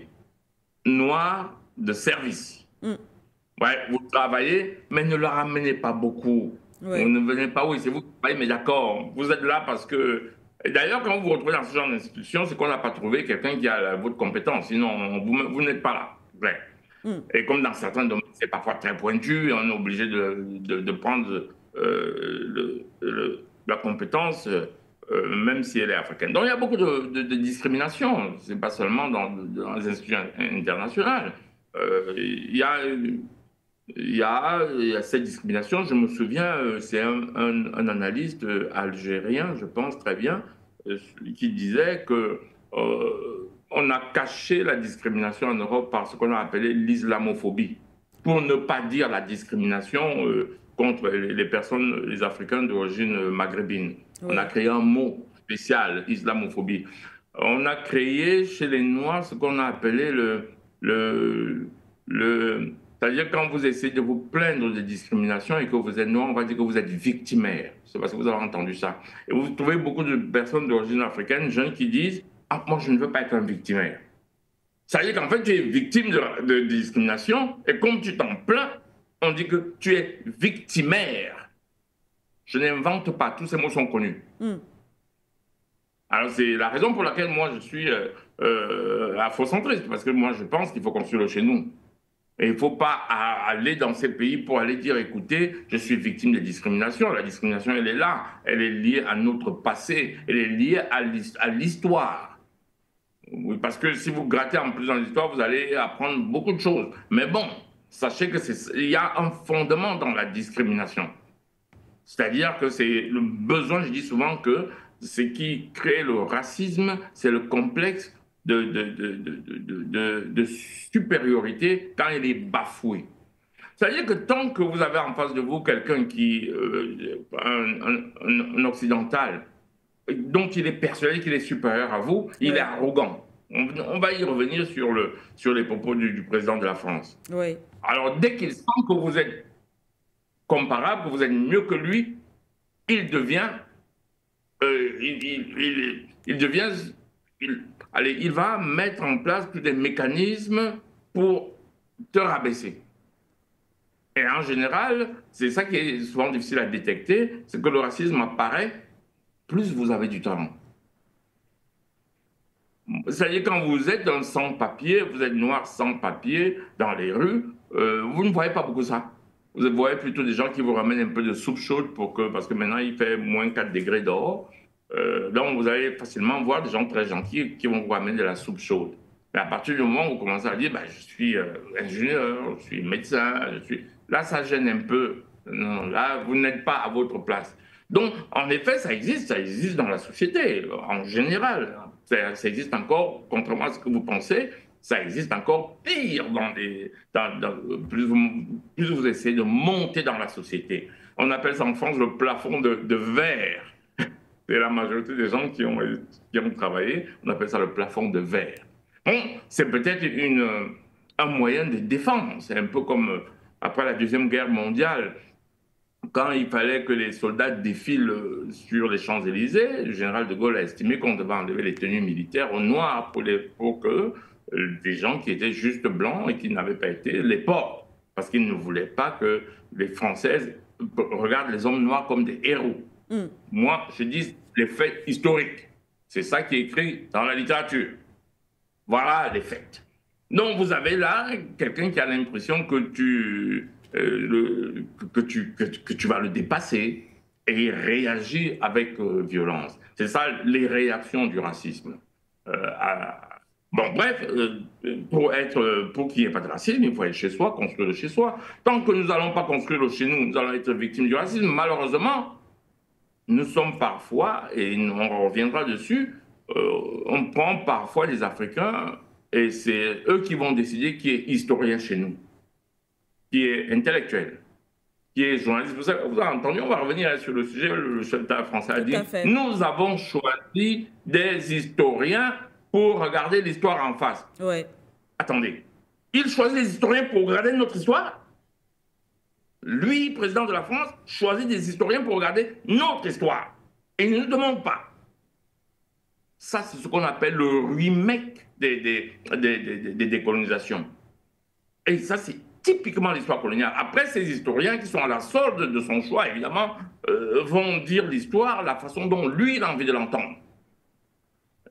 noir de service. Ouais, vous travaillez, mais ne le ramenez pas beaucoup. Ouais. Vous ne venez pas, oui, c'est vous qui travaillez, mais d'accord, vous êtes là parce que... Et d'ailleurs, quand vous vous retrouvez dans ce genre d'institution, c'est qu'on n'a pas trouvé quelqu'un qui a votre compétence, sinon vous n'êtes pas là. Ouais. Et comme dans certains domaines, c'est parfois très pointu, on est obligé de prendre la compétence, même si elle est africaine. Donc il y a beaucoup de discrimination, c'est pas seulement dans les institutions internationales. Il y a cette discrimination. Je me souviens, c'est un analyste algérien, je pense très bien, qui disait que on a caché la discrimination en Europe par ce qu'on a appelé l'islamophobie, pour ne pas dire la discrimination contre les personnes, les Africains d'origine maghrébine. Oui. On a créé un mot spécial, islamophobie. On a créé chez les Noirs ce qu'on a appelé c'est-à-dire quand vous essayez de vous plaindre de discrimination et que vous êtes noir, on va dire que vous êtes victimaire. C'est parce que vous avez entendu ça. Et vous trouvez beaucoup de personnes d'origine africaine, jeunes, qui disent « Ah, moi, je ne veux pas être un victimaire. » C'est-à-dire qu'en fait, tu es victime de discrimination et comme tu t'en plains, on dit que tu es victimaire. Je n'invente pas, tous ces mots sont connus. Alors, c'est la raison pour laquelle moi, je suis afrocentriste, parce que moi, je pense qu'il faut construire le chez nous. Et il ne faut pas aller dans ces pays pour aller dire, écoutez, je suis victime de discrimination. La discrimination, elle est là. Elle est liée à notre passé. Elle est liée à l'histoire. Oui, parce que si vous grattez en plus dans l'histoire, vous allez apprendre beaucoup de choses. Mais bon, sachez qu'il y a un fondement dans la discrimination. C'est-à-dire que c'est le besoin, je dis souvent que ce qui crée le racisme, c'est le complexe de supériorité quand il est bafoué. C'est-à-dire que tant que vous avez en face de vous quelqu'un qui, un occidental, dont il est persuadé qu'il est supérieur à vous, il est arrogant. On va y revenir sur les propos du président de la France. Oui. Alors, dès qu'il sent que vous êtes comparable, que vous êtes mieux que lui, il devient... il va mettre en place tous des mécanismes pour te rabaisser. Et en général, c'est ça qui est souvent difficile à détecter, c'est que le racisme apparaît plus vous avez du talent. C'est-à-dire quand vous êtes un sans-papier, vous êtes noir sans-papier dans les rues, vous ne voyez pas beaucoup ça. Vous voyez plutôt des gens qui vous ramènent un peu de soupe chaude parce que maintenant il fait moins 4 degrés dehors. Donc vous allez facilement voir des gens très gentils qui vont vous ramener de la soupe chaude. Mais à partir du moment où vous commencez à dire je suis ingénieur, je suis médecin, là ça gêne un peu. Non, là vous n'êtes pas à votre place. Donc en effet ça existe dans la société en général. Ça existe encore, contrairement à ce que vous pensez, ça existe encore pire plus vous essayez de monter dans la société. On appelle ça en France le plafond de verre. C'est la majorité des gens qui ont travaillé, on appelle ça le plafond de verre. Bon, c'est peut-être un moyen de défense. C'est un peu comme après la Deuxième Guerre mondiale, quand il fallait que les soldats défilent sur les Champs-Élysées, le général de Gaulle a estimé qu'on devait enlever les tenues militaires aux Noirs pour que des gens qui étaient juste blancs et qui n'avaient pas été les portent. Parce qu'ils ne voulaient pas que les Françaises regardent les hommes noirs comme des héros. Moi, je dis les faits historiques. C'est ça qui est écrit dans la littérature. Voilà les faits. Donc, vous avez là quelqu'un qui a l'impression que tu vas le dépasser et il réagit avec violence. C'est ça les réactions du racisme. Bon, bref, pour qu'il n'y ait pas de racisme, il faut être chez soi, construire le chez soi. Tant que nous n'allons pas construire le chez nous, nous allons être victimes du racisme. Malheureusement, nous sommes parfois, et on reviendra dessus, on prend parfois les Africains Et c'est eux qui vont décider qui est historien chez nous, qui est intellectuel, qui est journaliste. Vous avez entendu, on va revenir sur le sujet, le chef d'État français a dit, nous avons choisi des historiens pour regarder l'histoire en face. Ouais. Attendez, il choisit des historiens pour regarder notre histoire? Lui, président de la France, choisit des historiens pour regarder notre histoire. Et il ne nous demande pas. Ça, c'est ce qu'on appelle le remake des décolonisations. Et ça, c'est typiquement l'histoire coloniale. Après, ces historiens qui sont à la solde de son choix, évidemment, vont dire l'histoire la façon dont lui, il a envie de l'entendre.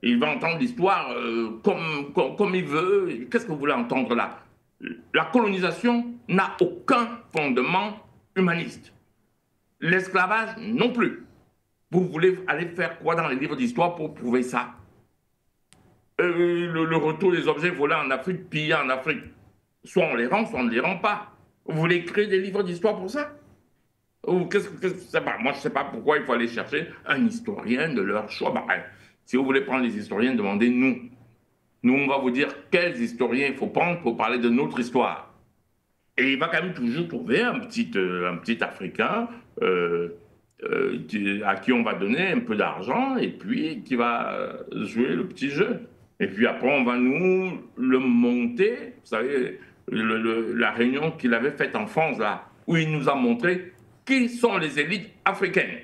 Il va entendre l'histoire comme il veut. Qu'est-ce que vous voulez entendre là? La colonisation n'a aucun fondement humaniste. L'esclavage non plus. Vous voulez aller faire quoi dans les livres d'histoire pour prouver ça? Le retour des objets volés en Afrique, pillés en Afrique. Soit on les rend, soit on ne les rend pas. Vous voulez créer des livres d'histoire pour ça? Ou moi, je ne sais pas pourquoi il faut aller chercher un historien de leur choix. Si vous voulez prendre les historiens, demandez-nous. Nous, on va vous dire quels historiens il faut prendre pour parler de notre histoire. Et il va quand même toujours trouver un petit Africain à qui on va donner un peu d'argent et puis qui va jouer le petit jeu. Et puis après, on va nous le monter. Vous savez, la réunion qu'il avait faite en France, là, où il nous a montré qui sont les élites africaines.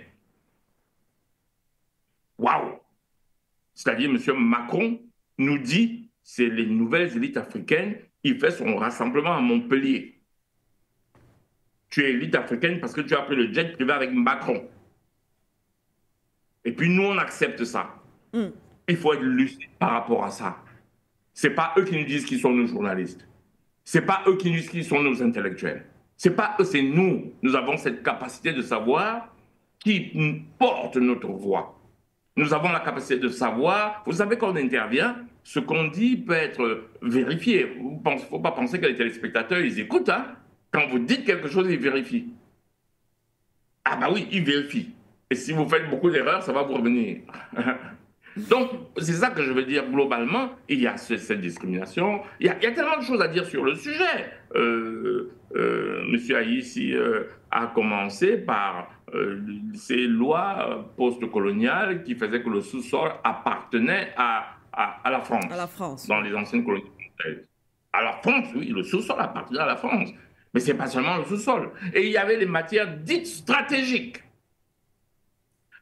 Waouh! C'est-à-dire, M. Macron nous dit, c'est les nouvelles élites africaines, il fait son rassemblement à Montpellier. Tu es élite africaine parce que tu as pris le jet privé avec Macron. Et puis nous, on accepte ça. Il faut être lucide par rapport à ça. Ce n'est pas eux qui nous disent qui sont nos journalistes. Ce n'est pas eux qui nous disent qui sont nos intellectuels. Ce n'est pas eux, c'est nous. Nous avons cette capacité de savoir qui porte notre voix. Nous avons la capacité de savoir, vous savez, quand on intervient, ce qu'on dit peut être vérifié. Il ne faut pas penser que les téléspectateurs, ils écoutent. Hein. Quand vous dites quelque chose, ils vérifient. Ah bah oui, ils vérifient. Et si vous faites beaucoup d'erreurs, ça va vous revenir. Donc, c'est ça que je veux dire globalement. Il y a cette discrimination. Il y a tellement de choses à dire sur le sujet. Monsieur Aïssi a commencé par ces lois post-coloniales qui faisaient que le sous-sol appartenait à la France. À la France. Dans les anciennes colonies françaises. À la France, oui, le sous-sol appartenait à la France. Mais ce n'est pas seulement le sous-sol. Et il y avait les matières dites stratégiques.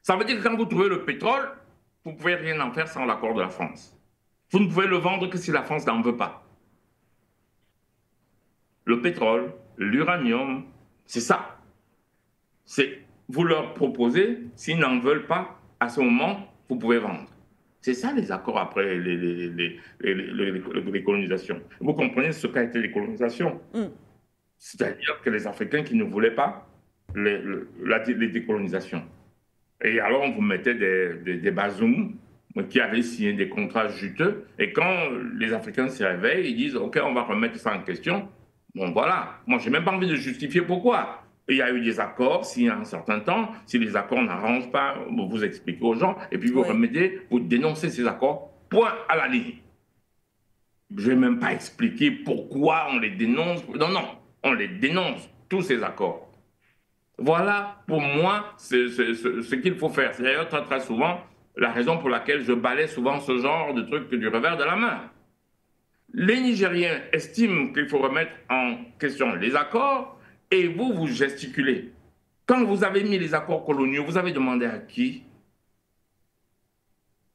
Ça veut dire que quand vous trouvez le pétrole, vous ne pouvez rien en faire sans l'accord de la France. Vous ne pouvez le vendre que si la France n'en veut pas. Le pétrole, l'uranium, c'est ça. Vous leur proposez, s'ils n'en veulent pas, à ce moment, vous pouvez vendre. C'est ça les accords après les colonisations. Vous comprenez ce qu'a été les colonisations? C'est-à-dire que les Africains qui ne voulaient pas les décolonisations. Et alors, on vous mettait des bazoums qui avaient signé des contrats juteux. Et quand les Africains se réveillent, ils disent « Ok, on va remettre ça en question ». Bon, voilà. Moi, je n'ai même pas envie de justifier pourquoi. Il y a eu des accords, s'il y a un certain temps, si les accords n'arrangent pas, vous expliquez aux gens, et puis vous remettez, vous dénoncez ces accords, point à la ligne. Je ne vais même pas expliquer pourquoi on les dénonce. Non, non, on les dénonce, tous ces accords. Voilà, pour moi, ce qu'il faut faire. C'est d'ailleurs très, très souvent la raison pour laquelle je balaie souvent ce genre de trucs du revers de la main. Les Nigériens estiment qu'il faut remettre en question les accords et vous gesticulez. Quand vous avez mis les accords coloniaux, vous avez demandé à qui?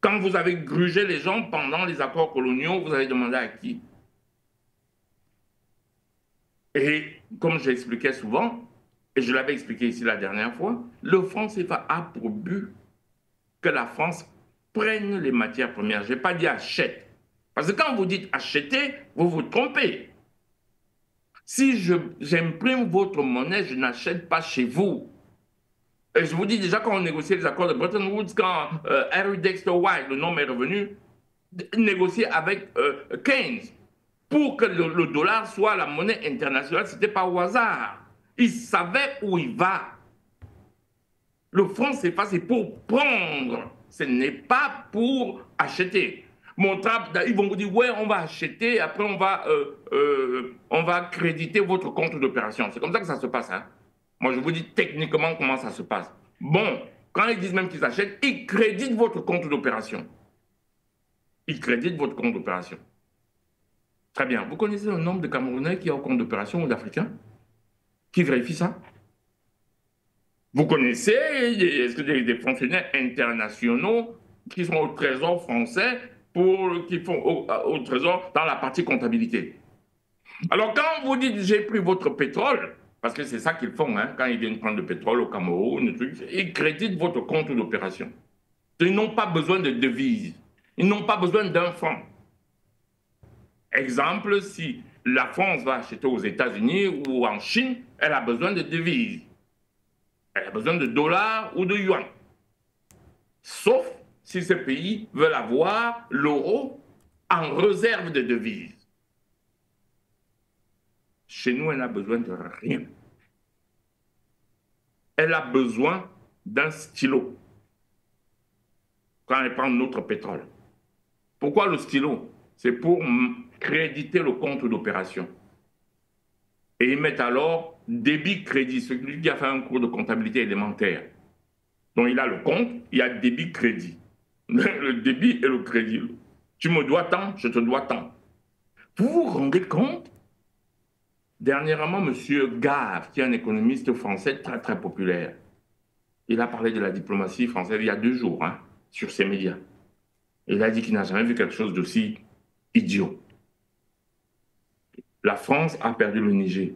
Quand vous avez grugé les gens pendant les accords coloniaux, vous avez demandé à qui? Et comme j'expliquais souvent, et je l'avais expliqué ici la dernière fois, le franc CFA a pour but que la France prenne les matières premières. Je n'ai pas dit achète. Parce que quand vous dites acheter, vous vous trompez. Si j'imprime votre monnaie, je n'achète pas chez vous. Et je vous dis déjà, quand on négociait les accords de Bretton Woods, quand Harry Dexter White, le nom est revenu, négocier avec Keynes pour que le dollar soit la monnaie internationale, ce n'était pas au hasard. Il savait où il va. Le franc CFA, c'est pour prendre, ce n'est pas pour acheter. ils vont vous dire, ouais, on va acheter, après on va créditer votre compte d'opération. C'est comme ça que ça se passe. Hein. Moi, je vous dis techniquement comment ça se passe. Bon, quand ils disent même qu'ils achètent, ils créditent votre compte d'opération. Ils créditent votre compte d'opération. Très bien. Vous connaissez le nombre de Camerounais qui ont compte d'opération ou d'Africains qui vérifient ça? Vous connaissez, est-ce que des fonctionnaires internationaux qui sont au Trésor français, qui font au Trésor dans la partie comptabilité? Alors quand vous dites j'ai pris votre pétrole, parce que c'est ça qu'ils font, hein, quand ils viennent prendre le pétrole au Cameroun, ils créditent votre compte d'opération. Ils n'ont pas besoin de devises, ils n'ont pas besoin d'un franc. Exemple, si la France va acheter aux États-Unis ou en Chine, elle a besoin de devises. Elle a besoin de dollars ou de yuan. Sauf si ces pays veulent avoir l'euro en réserve de devises. Chez nous, elle n'a besoin de rien. Elle a besoin d'un stylo quand elle prend notre pétrole. Pourquoi le stylo? C'est pour créditer le compte d'opération. Et ils mettent alors débit-crédit, celui qui a fait un cours de comptabilité élémentaire. Donc il a le compte, il y a débit-crédit. Le débit et le crédit. Tu me dois tant, je te dois tant. Vous vous rendez compte? Dernièrement, M. Gave, qui est un économiste français très très populaire, il a parlé de la diplomatie française il y a 2 jours, hein, sur ses médias. Il a dit qu'il n'a jamais vu quelque chose d'aussi idiot. La France a perdu le Niger.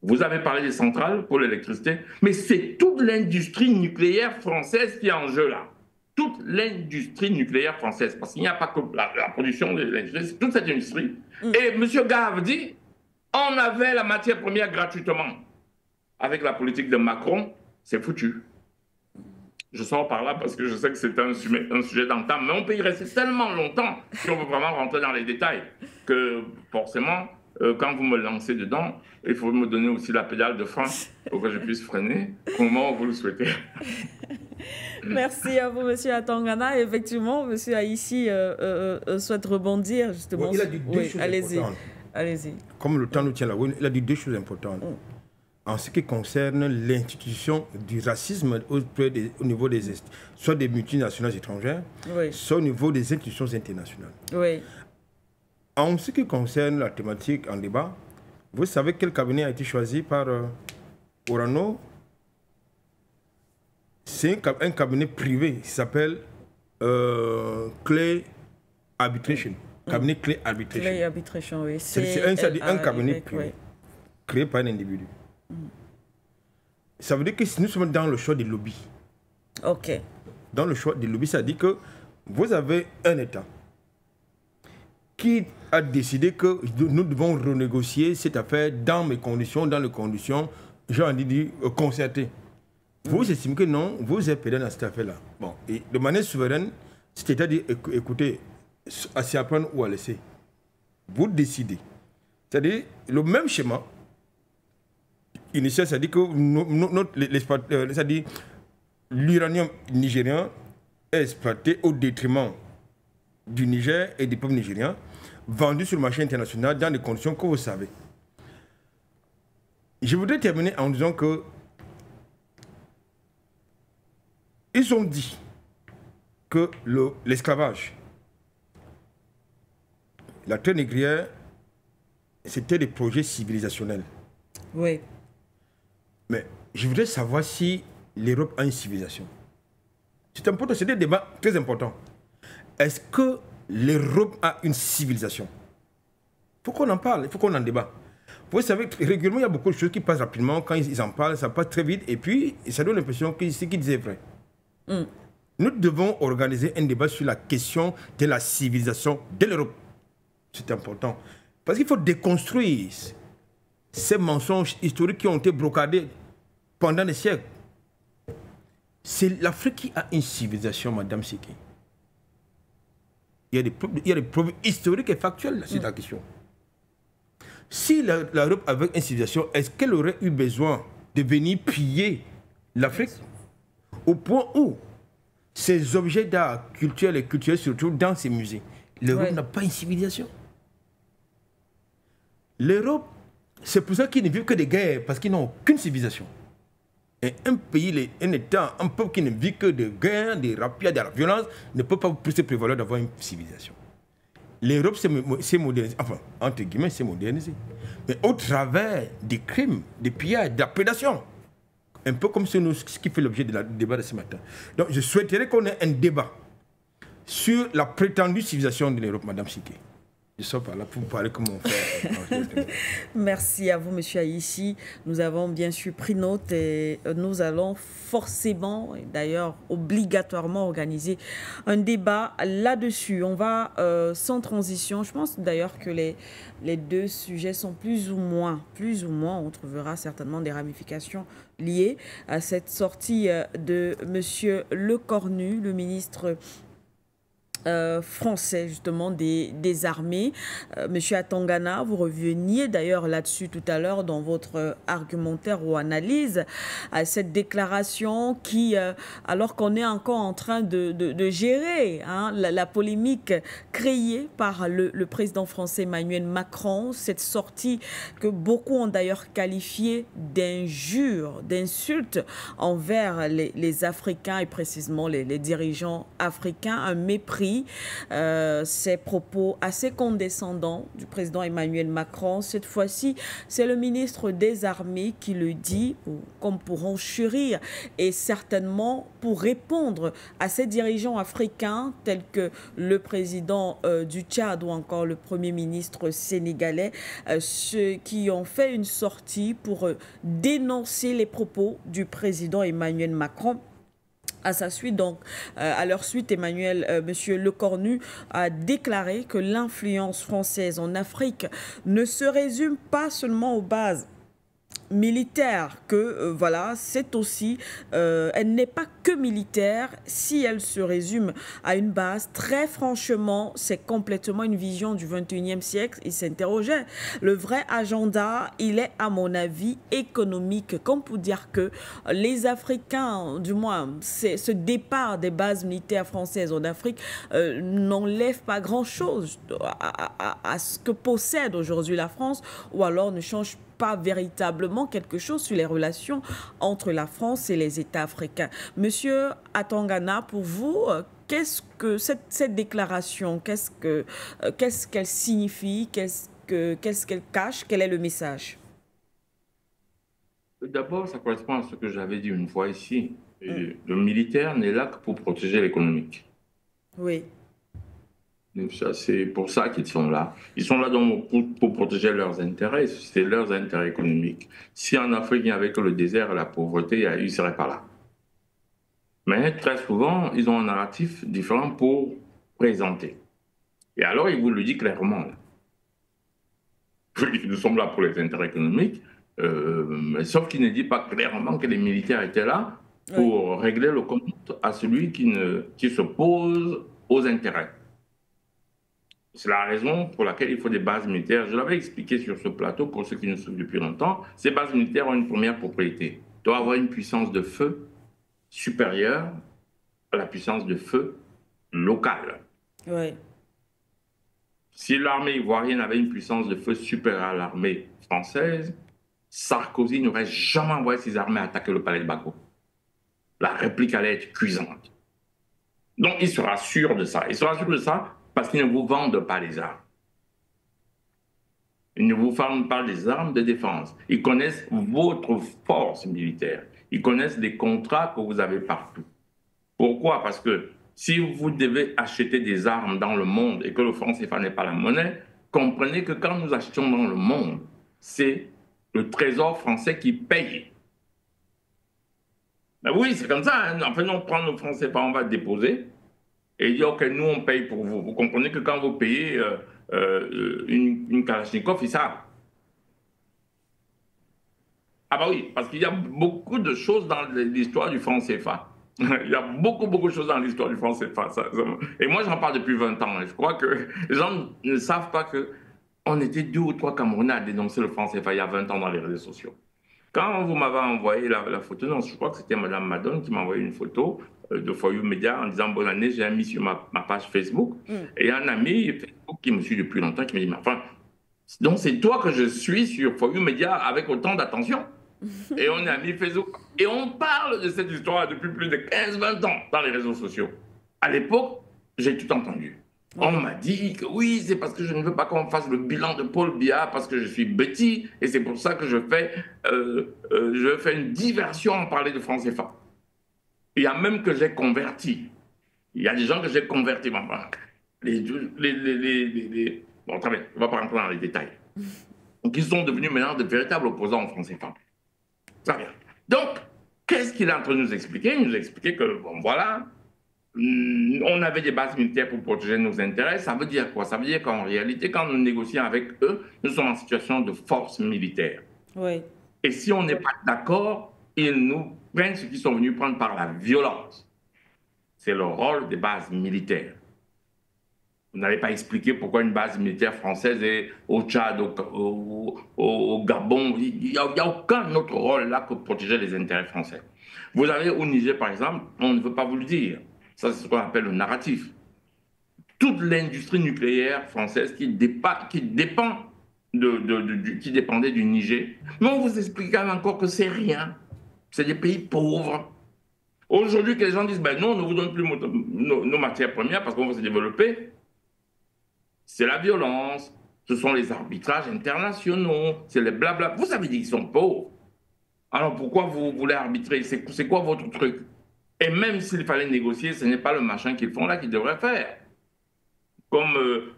Vous avez parlé des centrales pour l'électricité, mais c'est toute l'industrie nucléaire française qui est en jeu là. Toute l'industrie nucléaire française, parce qu'il n'y a pas que la production de l'électricité, c'est toute cette industrie. Et M. Gave dit, on avait la matière première gratuitement. Avec la politique de Macron, c'est foutu. Je sors par là parce que je sais que c'est un sujet d'entente, mais on peut y rester tellement longtemps si on veut vraiment rentrer dans les détails que forcément, quand vous me lancez dedans, il faut me donner aussi la pédale de frein pour que je puisse freiner au moment où vous le souhaitez. Merci à vous, M. Atangana. Effectivement, M. Haïssi souhaite rebondir justement. Bon, il a dit 2 choses importantes. Allez-y. Comme le temps nous tient là, il a dit 2 choses importantes. En ce qui concerne l'institution du racisme au niveau soit des multinationales étrangères, soit au niveau des institutions internationales. Oui. En ce qui concerne la thématique en débat, vous savez quel cabinet a été choisi par Orano? C'est un cabinet privé qui s'appelle Clay Arbitration. Cabinet Clay Arbitration. Clay Arbitration, oui. C'est un cabinet privé créé par un individu. Ça veut dire que si nous sommes dans le choix des lobbies. OK. Dans le choix des lobbies, ça dit que vous avez un État qui a décidé que nous devons renégocier cette affaire dans les conditions, j'ai envie de dire, concertées. Vous estimez que non, vous êtes pédant dans cette affaire-là. Bon, et de manière souveraine, cet État dit, écoutez, à s'y apprendre ou à laisser. Vous décidez. C'est-à-dire, le même schéma initial, c'est-à-dire que l'uranium nigérien est exploité au détriment du Niger et des peuples nigériens, vendu sur le marché international dans des conditions que vous savez. Je voudrais terminer en disant que ils ont dit que l'esclavage, la traite négrière, c'était des projets civilisationnels. Oui. Mais je voudrais savoir si l'Europe a une civilisation. C'est important, c'est un débat très important. Est-ce que l'Europe a une civilisation? Il faut qu'on en parle, il faut qu'on en débat. Vous savez, régulièrement, il y a beaucoup de choses qui passent rapidement. Quand ils en parlent, ça passe très vite. Et puis, ça donne l'impression que ce qu'ils disaient est vrai. Nous devons organiser un débat sur la question de la civilisation de l'Europe. C'est important. Parce qu'il faut déconstruire ces mensonges historiques qui ont été brocadés pendant des siècles. C'est l'Afrique qui a une civilisation, Madame Siki. Il y a des preuves historiques et factuelles sur la question. Si l'Europe avait une civilisation, est-ce qu'elle aurait eu besoin de venir piller l'Afrique au point où ces objets d'art culturels et culturels se retrouvent dans ces musées? L'Europe n'a pas une civilisation. L'Europe, c'est pour ça qu'ils ne vivent que des guerres, parce qu'ils n'ont aucune civilisation. Et un pays, un État, un peuple qui ne vit que des guerres, des rapides, de la violence, ne peut pas plus se prévaloir d'avoir une civilisation. L'Europe s'est modernisée, enfin, entre guillemets, s'est modernisée. Mais au travers des crimes, des pillages, de la prédation. Un peu comme ce qui fait l'objet du débat de ce matin. Donc, je souhaiterais qu'on ait un débat sur la prétendue civilisation de l'Europe, Madame Siké. Je sors par là pour parler comme mon frère. Merci à vous, Monsieur Aïssi. Nous avons bien sûr pris note et nous allons forcément, d'ailleurs obligatoirement, organiser un débat là-dessus. On va sans transition. Je pense d'ailleurs que les deux sujets sont plus ou moins, on trouvera certainement des ramifications liées à cette sortie de Monsieur Lecornu, le ministre français justement des armées. Monsieur Atangana, vous reveniez d'ailleurs là-dessus tout à l'heure dans votre argumentaire ou analyse à cette déclaration qui, alors qu'on est encore en train de gérer la polémique créée par le président français Emmanuel Macron, cette sortie que beaucoup ont d'ailleurs qualifiée d'injure, d'insulte envers les Africains et précisément les dirigeants africains, un mépris. Ces propos assez condescendants du président Emmanuel Macron. Cette fois-ci, c'est le ministre des Armées qui le dit, comme pour enchérir et certainement pour répondre à ces dirigeants africains tels que le président du Tchad ou encore le premier ministre sénégalais, ceux qui ont fait une sortie pour dénoncer les propos du président Emmanuel Macron. À sa suite, donc, à leur suite, Monsieur Lecornu a déclaré que l'influence française en Afrique ne se résume pas seulement aux bases militaire, que voilà, c'est aussi, elle n'est pas que militaire. Si elle se résume à une base, très franchement, c'est complètement une vision du 21e siècle. Il s'interrogeait. Le vrai agenda, il est à mon avis économique, comme pour dire que les Africains, du moins, ce départ des bases militaires françaises en Afrique n'enlève pas grand-chose à ce que possède aujourd'hui la France, ou alors ne change pas véritablement quelque chose sur les relations entre la France et les États africains. Monsieur Atangana, pour vous, qu'est-ce que cette déclaration, qu'est-ce qu'elle signifie, qu'est-ce qu'elle cache, quel est le message? D'abord, ça correspond à ce que j'avais dit une fois ici. Le militaire n'est là que pour protéger l'économique. Oui. C'est pour ça qu'ils sont là. Ils sont là pour protéger leurs intérêts. C'est leurs intérêts économiques. Si en Afrique, il n'y avait que le désert et la pauvreté, ils ne seraient pas là. Mais très souvent, ils ont un narratif différent pour présenter. Et alors, ils vous le disent clairement. Nous sommes là pour les intérêts économiques, sauf qu'ils ne disent pas clairement que les militaires étaient là pour régler le compte à celui qui s'oppose aux intérêts. C'est la raison pour laquelle il faut des bases militaires. Je l'avais expliqué sur ce plateau pour ceux qui nous suivent depuis longtemps. Ces bases militaires ont une première propriété. Ils doivent avoir une puissance de feu supérieure à la puissance de feu locale. Oui. Si l'armée ivoirienne avait une puissance de feu supérieure à l'armée française, Sarkozy n'aurait jamais envoyé ses armées attaquer le palais de Bako. La réplique allait être cuisante. Donc il sera sûr de ça. Il sera sûr de ça parce qu'ils ne vous vendent pas les armes. Ils ne vous vendent pas les armes de défense. Ils connaissent votre force militaire. Ils connaissent les contrats que vous avez partout. Pourquoi? Parce que si vous devez acheter des armes dans le monde et que le franc CFA n'est pas la monnaie, comprenez que quand nous achetons dans le monde, c'est le trésor français qui paye. Ben oui, c'est comme ça. Hein. En fait, on prend nos francs CFA, on va déposer. Et dire que nous, on paye pour vous. Vous comprenez que quand vous payez une Kalachnikov, ils savent. Ah bah oui, parce qu'il y a beaucoup de choses dans l'histoire du franc CFA. Il y a beaucoup de choses dans l'histoire du franc CFA. Et moi, j'en parle depuis 20 ans. Je crois que les gens ne savent pas qu'on était 2 ou 3 Camerounais à dénoncer le franc CFA il y a 20 ans dans les réseaux sociaux. Quand vous m'avez envoyé la photo, non, je crois que c'était Madame Madone qui m'a envoyé une photo de For You Media en disant bonne année, j'ai mis sur ma page Facebook. Et il y a un ami Facebook qui me suit depuis longtemps qui me dit, mais enfin, donc c'est toi que je suis sur For You Media avec autant d'attention. Et on est amis Facebook. Et on parle de cette histoire depuis plus de 15-20 ans dans les réseaux sociaux. À l'époque, j'ai tout entendu. On m'a dit que oui, c'est parce que je ne veux pas qu'on fasse le bilan de Paul Biya, parce que je suis bêtis, et c'est pour ça que je fais une diversion en parler de franc CFA. Il y a même que j'ai converti. Il y a des gens que j'ai convertis. Bon, très bien, on ne va pas rentrer dans les détails. Donc, ils sont devenus maintenant de véritables opposants en franc CFA. Très bien. Donc, qu'est-ce qu'il est en train de nous expliquer? Il nous expliquait que, bon, voilà, on avait des bases militaires pour protéger nos intérêts. Ça veut dire quoi? Ça veut dire qu'en réalité, quand nous négocions avec eux, nous sommes en situation de force militaire. Oui. Et si on n'est pas d'accord, ils nous prennent ce qu'ils sont venus prendre par la violence. C'est le rôle des bases militaires. Vous n'avez pas expliqué pourquoi une base militaire française est au Tchad, au Gabon. Il n'y a aucun autre rôle là que protéger les intérêts français. Vous avez au Niger, par exemple, on ne veut pas vous le dire. Ça, c'est ce qu'on appelle le narratif. Toute l'industrie nucléaire française qui dépendait du Niger. Mais on vous explique quand même encore que c'est rien. C'est des pays pauvres. Aujourd'hui, que les gens disent, ben non, on ne vous donne plus nos matières premières parce qu'on va se développer. C'est la violence, ce sont les arbitrages internationaux, c'est les blabla. Vous avez dit qu'ils sont pauvres. Alors pourquoi vous voulez arbitrer? C'est quoi votre truc? Et même s'il fallait négocier, ce n'est pas le machin qu'ils font là qu'ils devraient faire. Comme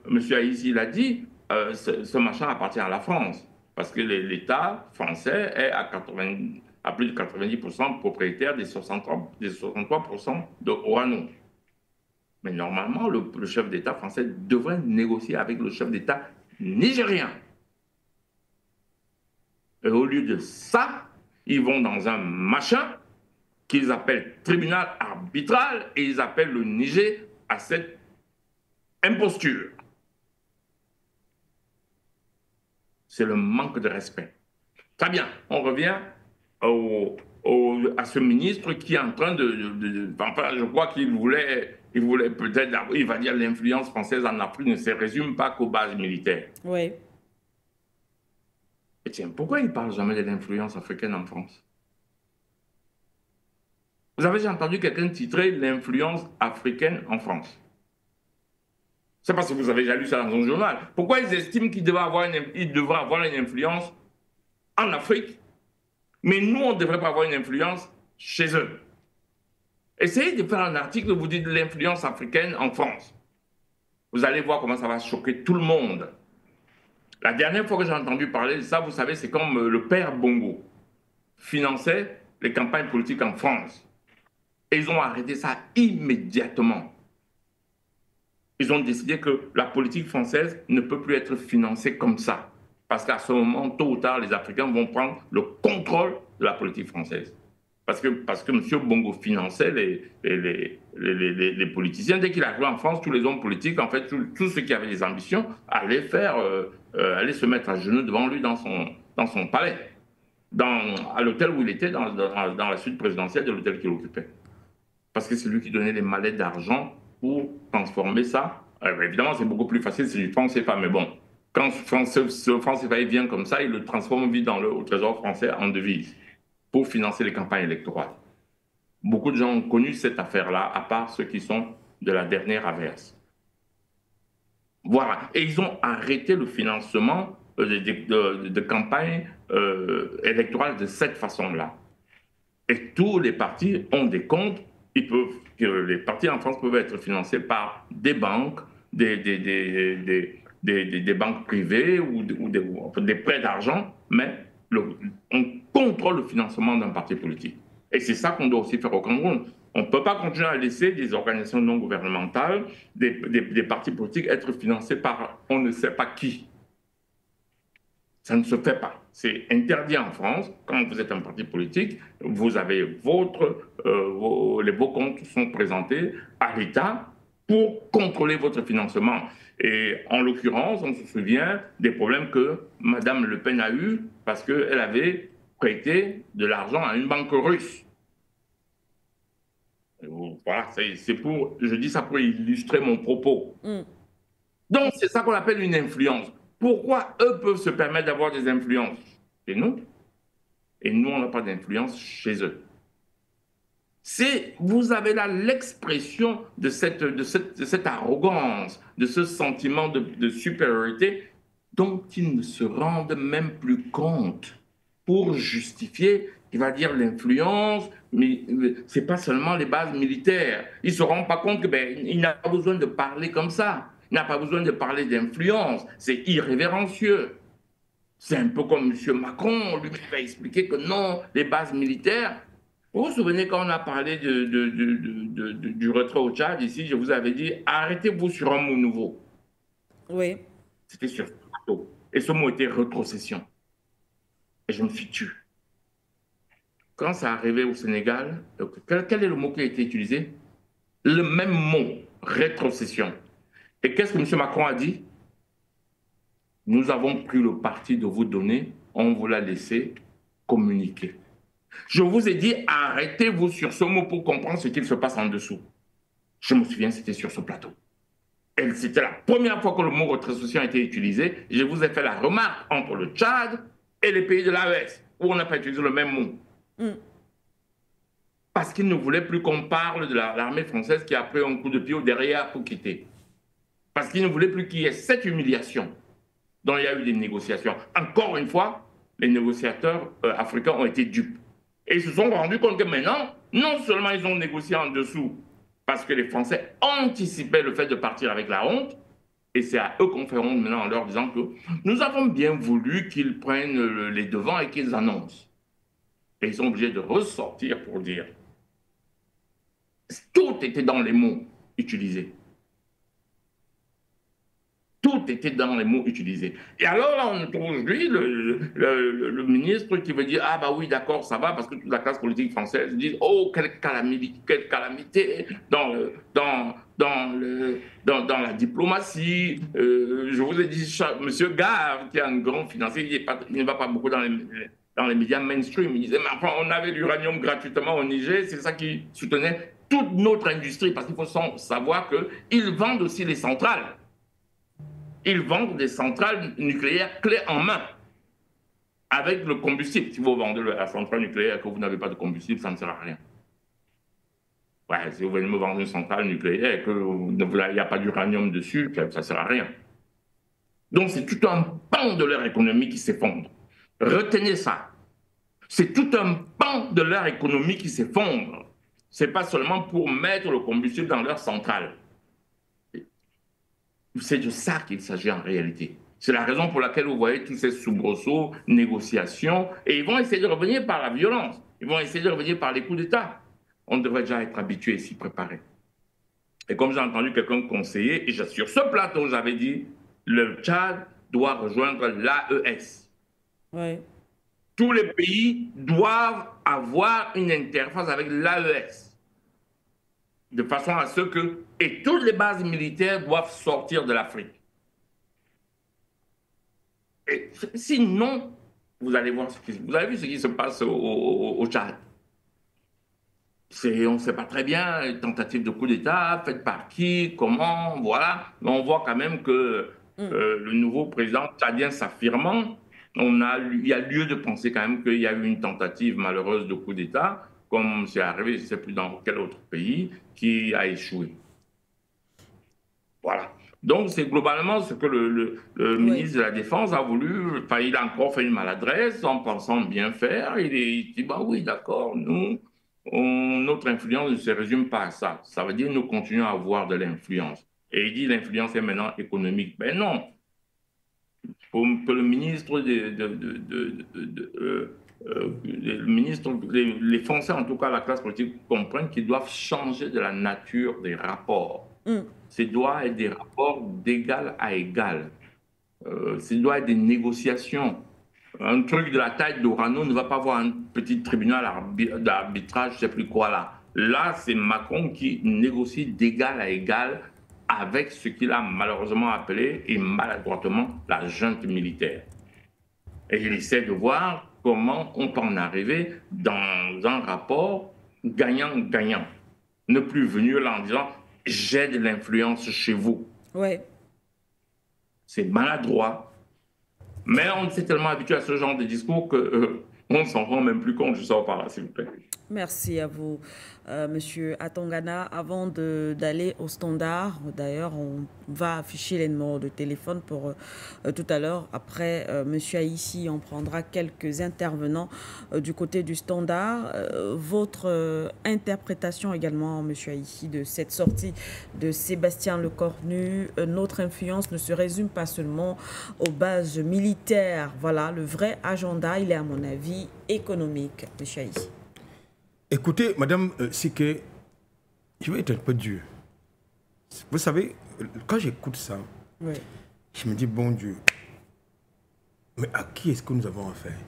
M. Haïti l'a dit, ce machin appartient à la France. Parce que l'État français est à plus de 90% propriétaire des 63% de Orano. Mais normalement, le chef d'État français devrait négocier avec le chef d'État nigérien. Et au lieu de ça, ils vont dans un machin qu'ils appellent tribunal arbitral et ils appellent le Niger à cette imposture. C'est le manque de respect. Très bien, on revient à ce ministre qui est en train enfin, je crois qu'il voulait peut-être, il va dire l'influence française en Afrique ne se résume pas qu'aux bases militaires. Oui. Et tiens, pourquoi il ne parle jamais de l'influence africaine en France? Vous avez déjà entendu quelqu'un titrer l'influence africaine en France? C'est parce que vous avez déjà lu ça dans un journal. Pourquoi ils estiment qu'ils devraient avoir une influence en Afrique, mais nous, on ne devrait pas avoir une influence chez eux? Essayez de faire un article où vous dites l'influence africaine en France. Vous allez voir comment ça va choquer tout le monde. La dernière fois que j'ai entendu parler de ça, vous savez, c'est comme le père Bongo finançait les campagnes politiques en France. Et ils ont arrêté ça immédiatement. Ils ont décidé que la politique française ne peut plus être financée comme ça. Parce qu'à ce moment, tôt ou tard, les Africains vont prendre le contrôle de la politique française. Parce que M. Bongo finançait les politiciens. Dès qu'il arrivait en France, tous les hommes politiques, en fait, tous ceux qui avaient des ambitions, allaient se mettre à genoux devant lui dans son palais, à l'hôtel où il était, dans la suite présidentielle de l'hôtel qu'il occupait. Parce que c'est lui qui donnait les mallettes d'argent pour transformer ça. Évidemment, c'est beaucoup plus facile, c'est du franc CFA, mais bon, quand ce franc CFA vient comme ça, il le transforme vite au trésor français en devise pour financer les campagnes électorales. Beaucoup de gens ont connu cette affaire-là, à part ceux qui sont de la dernière averse. Voilà. Et ils ont arrêté le financement de campagnes électorales de cette façon-là. Et tous les partis ont des comptes. Les partis en France peuvent être financés par des banques, des banques privées ou des prêts d'argent, mais on contrôle le financement d'un parti politique. Et c'est ça qu'on doit aussi faire au Cameroun. On ne peut pas continuer à laisser des organisations non gouvernementales, des partis politiques être financés par on ne sait pas qui. Ça ne se fait pas. C'est interdit en France. Quand vous êtes un parti politique, vous avez vos comptes sont présentés à l'État pour contrôler votre financement. Et en l'occurrence, on se souvient des problèmes que Mme Le Pen a eus parce qu'elle avait prêter de l'argent à une banque russe. Voilà, c'est pour, je dis ça pour illustrer mon propos. Donc, c'est ça qu'on appelle une influence. Pourquoi eux peuvent se permettre d'avoir des influences chez nous et nous, on n'a pas d'influence chez eux? Vous avez là l'expression de cette arrogance, de ce sentiment de supériorité dont ils ne se rendent même plus compte pour justifier, il va dire l'influence, mais ce n'est pas seulement les bases militaires. Ils ne se rendent pas compte qu'il n'a pas besoin de parler comme ça. Il n'a pas besoin de parler d'influence. C'est irrévérencieux. C'est un peu comme M. Macron, lui va expliquer que non, les bases militaires. Vous vous souvenez quand on a parlé du retrait au Tchad, ici, je vous avais dit, arrêtez-vous sur un mot nouveau. Oui. C'était sur ce plateau. Et ce mot était rétrocession. Et je me suis tué. Quand ça arrivait au Sénégal, quel est le mot qui a été utilisé? Le même mot, rétrocession. Et qu'est-ce que M. Macron a dit? Nous avons pris le parti de vous donner, on vous l'a laissé communiquer. Je vous ai dit, arrêtez-vous sur ce mot pour comprendre ce qu'il se passe en dessous. Je me souviens, c'était sur ce plateau. Et c'était la première fois que le mot rétrocession a été utilisé. Je vous ai fait la remarque entre le Tchad et les pays de l'AES, où on n'a pas utilisé le même mot. Parce qu'ils ne voulaient plus qu'on parle de l'armée française qui a pris un coup de pied au derrière pour quitter. Parce qu'ils ne voulaient plus qu'il y ait cette humiliation dont il y a eu des négociations. Encore une fois, les négociateurs africains ont été dupes. Et ils se sont rendus compte que maintenant, non seulement ils ont négocié en dessous, parce que les Français anticipaient le fait de partir avec la honte, et c'est à eux qu'on fait honte maintenant en leur disant que nous avons bien voulu qu'ils prennent les devants et qu'ils annoncent. Et ils sont obligés de ressortir pour dire. Tout était dans les mots utilisés. Tout était dans les mots utilisés. Et alors là, on trouve aujourd'hui le ministre qui veut dire « Ah bah oui, d'accord, ça va », parce que toute la classe politique française dit « Oh, quelle calamité dans la diplomatie ». Je vous ai dit, M. Gave, qui est un grand financier, il ne va pas beaucoup dans les médias mainstream, il disait « Mais enfin, on avait l'uranium gratuitement au Niger, c'est ça qui soutenait toute notre industrie, parce qu'il faut savoir qu'ils vendent aussi les centrales. Ils vendent des centrales nucléaires clés en main avec le combustible. Si vous vendez la centrale nucléaire et que vous n'avez pas de combustible, ça ne sert à rien. Ouais, si vous venez me vendre une centrale nucléaire et qu'il n'y a pas d'uranium dessus, ça ne sert à rien. Donc c'est tout un pan de leur économie qui s'effondre. Retenez ça. C'est tout un pan de leur économie qui s'effondre. Ce n'est pas seulement pour mettre le combustible dans leur centrale. C'est de ça qu'il s'agit en réalité. C'est la raison pour laquelle vous voyez tous ces soubresauts, négociations, et ils vont essayer de revenir par la violence. Ils vont essayer de revenir par les coups d'État. On devrait déjà être habitué et s'y préparer. Et comme j'ai entendu quelqu'un conseiller, et sur ce plateau, j'avais dit, le Tchad doit rejoindre l'AES. Ouais. Tous les pays doivent avoir une interface avec l'AES. De façon à ce que... Et toutes les bases militaires doivent sortir de l'Afrique. Et sinon, vous allez voir vous avez vu ce qui se passe au Tchad. On ne sait pas très bien, tentative de coup d'État, faite par qui, comment, voilà. Mais on voit quand même que le nouveau président tchadien s'affirmant, il y a lieu de penser quand même qu'il y a eu une tentative malheureuse de coup d'État, comme c'est arrivé, je ne sais plus dans quel autre pays, qui a échoué. Voilà. Donc, c'est globalement ce que le ministre de la Défense a voulu. Enfin, il a encore fait une maladresse en pensant bien faire. Il dit, bah oui, d'accord, notre influence ne se résume pas à ça. Ça veut dire que nous continuons à avoir de l'influence. Et il dit l'influence est maintenant économique. Ben non. Pour que le ministre les Français, en tout cas la classe politique, comprennent qu'ils doivent changer de la nature des rapports. Ce doit être des rapports d'égal à égal. Ce doit être des négociations. Un truc de la taille d'Orano ne va pas avoir un petit tribunal d'arbitrage, je ne sais plus quoi là. Là, c'est Macron qui négocie d'égal à égal avec ce qu'il a malheureusement appelé, et maladroitement, la junte militaire. Et il essaie de voir comment on peut en arriver dans un rapport gagnant-gagnant. Ne plus venir là en disant « j'ai de l'influence chez vous ». Ouais. C'est maladroit. Mais on s'est tellement habitué à ce genre de discours que on ne s'en rend même plus compte. Je sors par là, s'il vous plaît. Merci à vous, Monsieur Atangana. Avant d'aller au standard, d'ailleurs, on va afficher les numéros de téléphone pour tout à l'heure. Après, Monsieur Aïssi, on prendra quelques intervenants du côté du standard. Votre interprétation également, Monsieur Aïssi, de cette sortie de Sébastien Lecornu. Notre influence ne se résume pas seulement aux bases militaires. Voilà, le vrai agenda, il est à mon avis économique, Monsieur Aïssi. Écoutez, Madame Siké, je vais être un peu dur. Vous savez, quand j'écoute ça, Oui. je me dis, bon Dieu, mais à qui est-ce que nous avons affaire?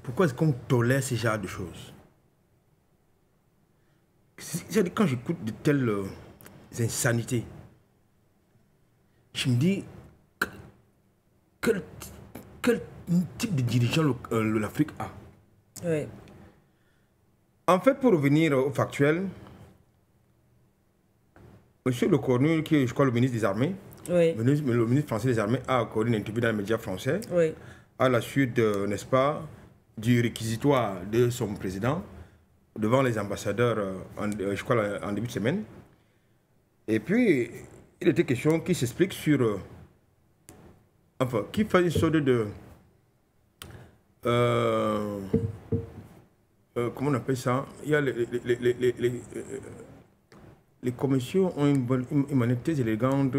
Pourquoi est-ce qu'on tolère ce genre de choses? C'est-à-dire, quand j'écoute de telles insanités, je me dis, quel type de dirigeant l'Afrique a? Oui. En fait, pour revenir au factuel, M. Lecornu, qui est, je crois, le ministre des Armées, Oui. le ministre français des Armées, a accordé une interview dans les médias français, Oui. à la suite, n'est-ce pas, du réquisitoire de son président devant les ambassadeurs, je crois, en début de semaine. Et puis, il était question qu'il s'explique sur... enfin, qu'il fasse une sorte de... comment on appelle ça? Il y a les commissions ont une manière très élégante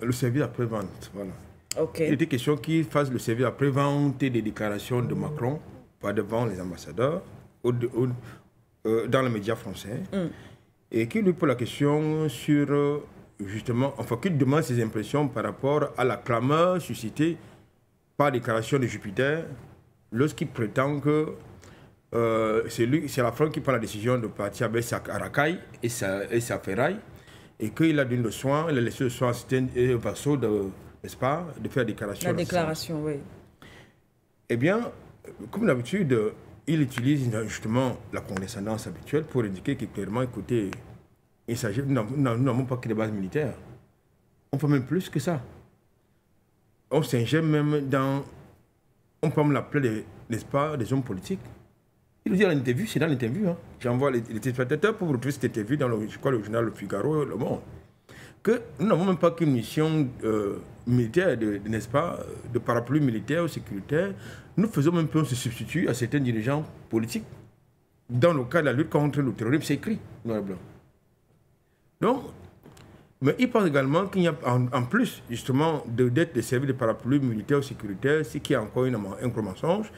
le service après-vente. Voilà. Okay. Il était question qu'il fasse le service après-vente des déclarations de Macron pas devant les ambassadeurs dans les médias français et qu'il lui pose la question sur justement, enfin qu'il demande ses impressions par rapport à la clameur suscitée par la déclaration de Jupiter lorsqu'il prétend que c'est la France qui prend la décision de partir avec sa racaille et sa ferraille, et qu'il a donné le soin, il a laissé le soin à certains vassaux n'est-ce pas, de faire la déclaration. La déclaration, oui. Eh bien, comme d'habitude, il utilise justement la condescendance habituelle pour indiquer que clairement, écoutez, nous n'avons pas que des bases militaires. On fait même plus que ça. On s'ingère même dans... On peut même l'appeler, n'est-ce pas, des hommes politiques. Il nous dit dans l'interview, c'est dans l'interview, hein. J'envoie les téléspectateurs pour vous retrouver cette interview dans je crois, le journal Le Figaro, Le Monde, que nous n'avons même pas qu'une mission militaire, n'est-ce pas, de parapluie militaire ou sécuritaire. Nous faisons même peu, on se substitue à certains dirigeants politiques. Dans le cas de la lutte contre le terrorisme, c'est écrit, noir et blanc. Donc, mais il pense également qu'il y a, en plus, justement, d'être des services de parapluie militaire ou sécuritaire, ce qui est encore un gros mensonge.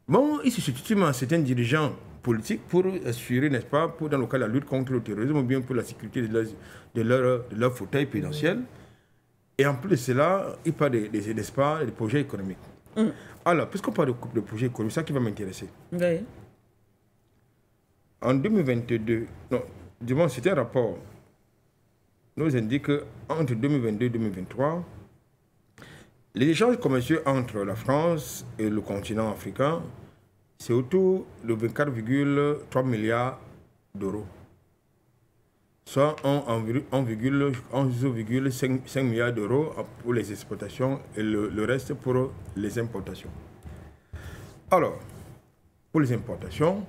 Bon, il se substitue à certains dirigeants politiques pour assurer, n'est-ce pas, dans le cas de la lutte contre le terrorisme ou bien pour la sécurité de leur fauteuil présidentiel. Et en plus de cela, il parle n'est-ce pas, des projets économiques. Alors, puisqu'on parle de projets économiques, c'est ça qui va m'intéresser. Oui. En 2022, non, du moins, c'était un rapport, nous indique qu'entre 2022 et 2023, les échanges commerciaux entre la France et le continent africain, c'est autour de 24,3 milliards d'euros. Soit 11,5 milliards d'euros pour les exportations et le reste pour les importations. Alors, pour les importations,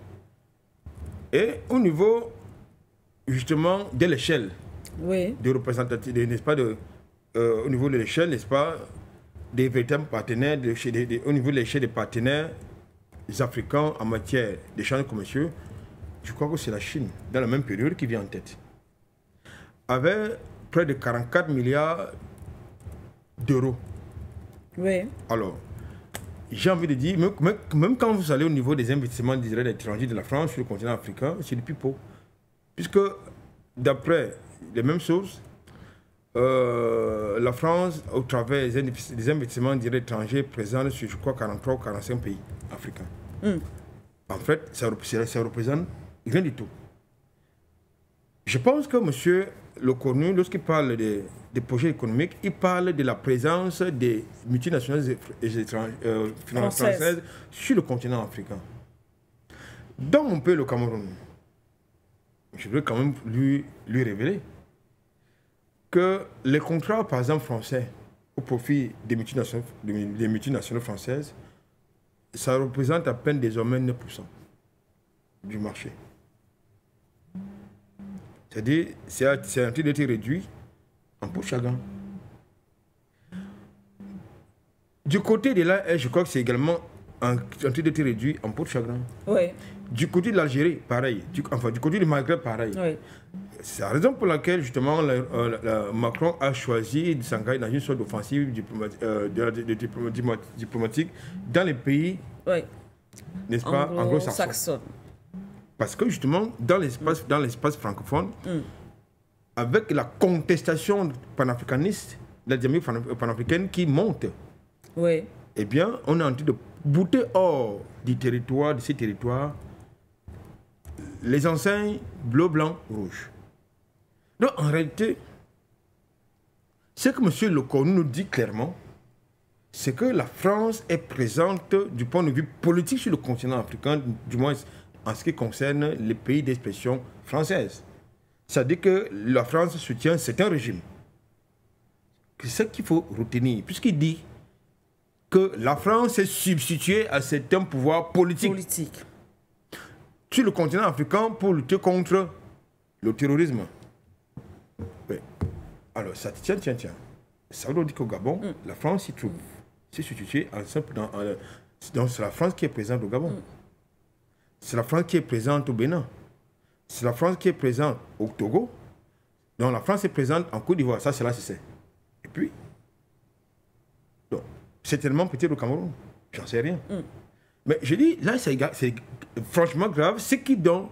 et au niveau justement de l'échelle de représentativité, n'est-ce pas, au niveau de l'échelle, n'est-ce pas, des véritables partenaires, au niveau de l'échelle des partenaires africains en matière d'échanges commerciaux, je crois que c'est la Chine, dans la même période, qui vient en tête. Avec près de 44 milliards d'euros. Oui. Alors, j'ai envie de dire, même quand vous allez au niveau des investissements directs étrangers de la France sur le continent africain, c'est du pipeau. Puisque, d'après les mêmes sources, la France, au travers des investissements directs étrangers, présente sur, je crois, 43 ou 45 pays africains. En fait, ça représente rien du tout. Je pense que M. Lecornu, lorsqu'il parle des des projets économiques, il parle de la présence des multinationales françaises sur le continent africain. Dans mon pays, le Cameroun, je veux quand même lui révéler que les contrats, par exemple, français, au profit des multinationales françaises, ça représente à peine désormais 9% du marché. C'est-à-dire, c'est en train d'être réduit en peau de chagrin. Du côté de là, je crois que c'est également en train d'être réduit en peau de chagrin. Oui. Du côté de l'Algérie, pareil. Du côté du Maghreb, pareil. Oui. C'est la raison pour laquelle, justement, Macron a choisi de s'engager dans une sorte d'offensive diplomatique dans les pays, oui, n'est-ce pas, anglo-saxons. Parce que, justement, dans l'espace francophone, avec la contestation panafricaniste, la dynamique panafricaine qui monte, oui, eh bien, on est en train de bouter hors du territoire, de ces territoires, les enseignes bleu, blanc, rouge. Donc, en réalité, ce que M. Lecornu nous dit clairement, c'est que la France est présente du point de vue politique sur le continent africain, du moins en ce qui concerne les pays d'expression française. C'est-à-dire que la France soutient certains régimes. C'est ce qu'il faut retenir, puisqu'il dit que la France est substituée à certains pouvoirs politiques sur le continent africain pour lutter contre le terrorisme. Oui. Alors, ça tient. Ça veut dire qu'au Gabon, la France s'y trouve. C'est substitué donc c'est la France qui est présente au Gabon. C'est la France qui est présente au Bénin. C'est la France qui est présente au Togo. Donc la France est présente en Côte d'Ivoire. Ça, c'est là, c'est. Et puis, donc, c'est tellement peut-être au Cameroun. J'en sais rien. Mais je dis, là, c'est franchement grave. Ce qui, donc,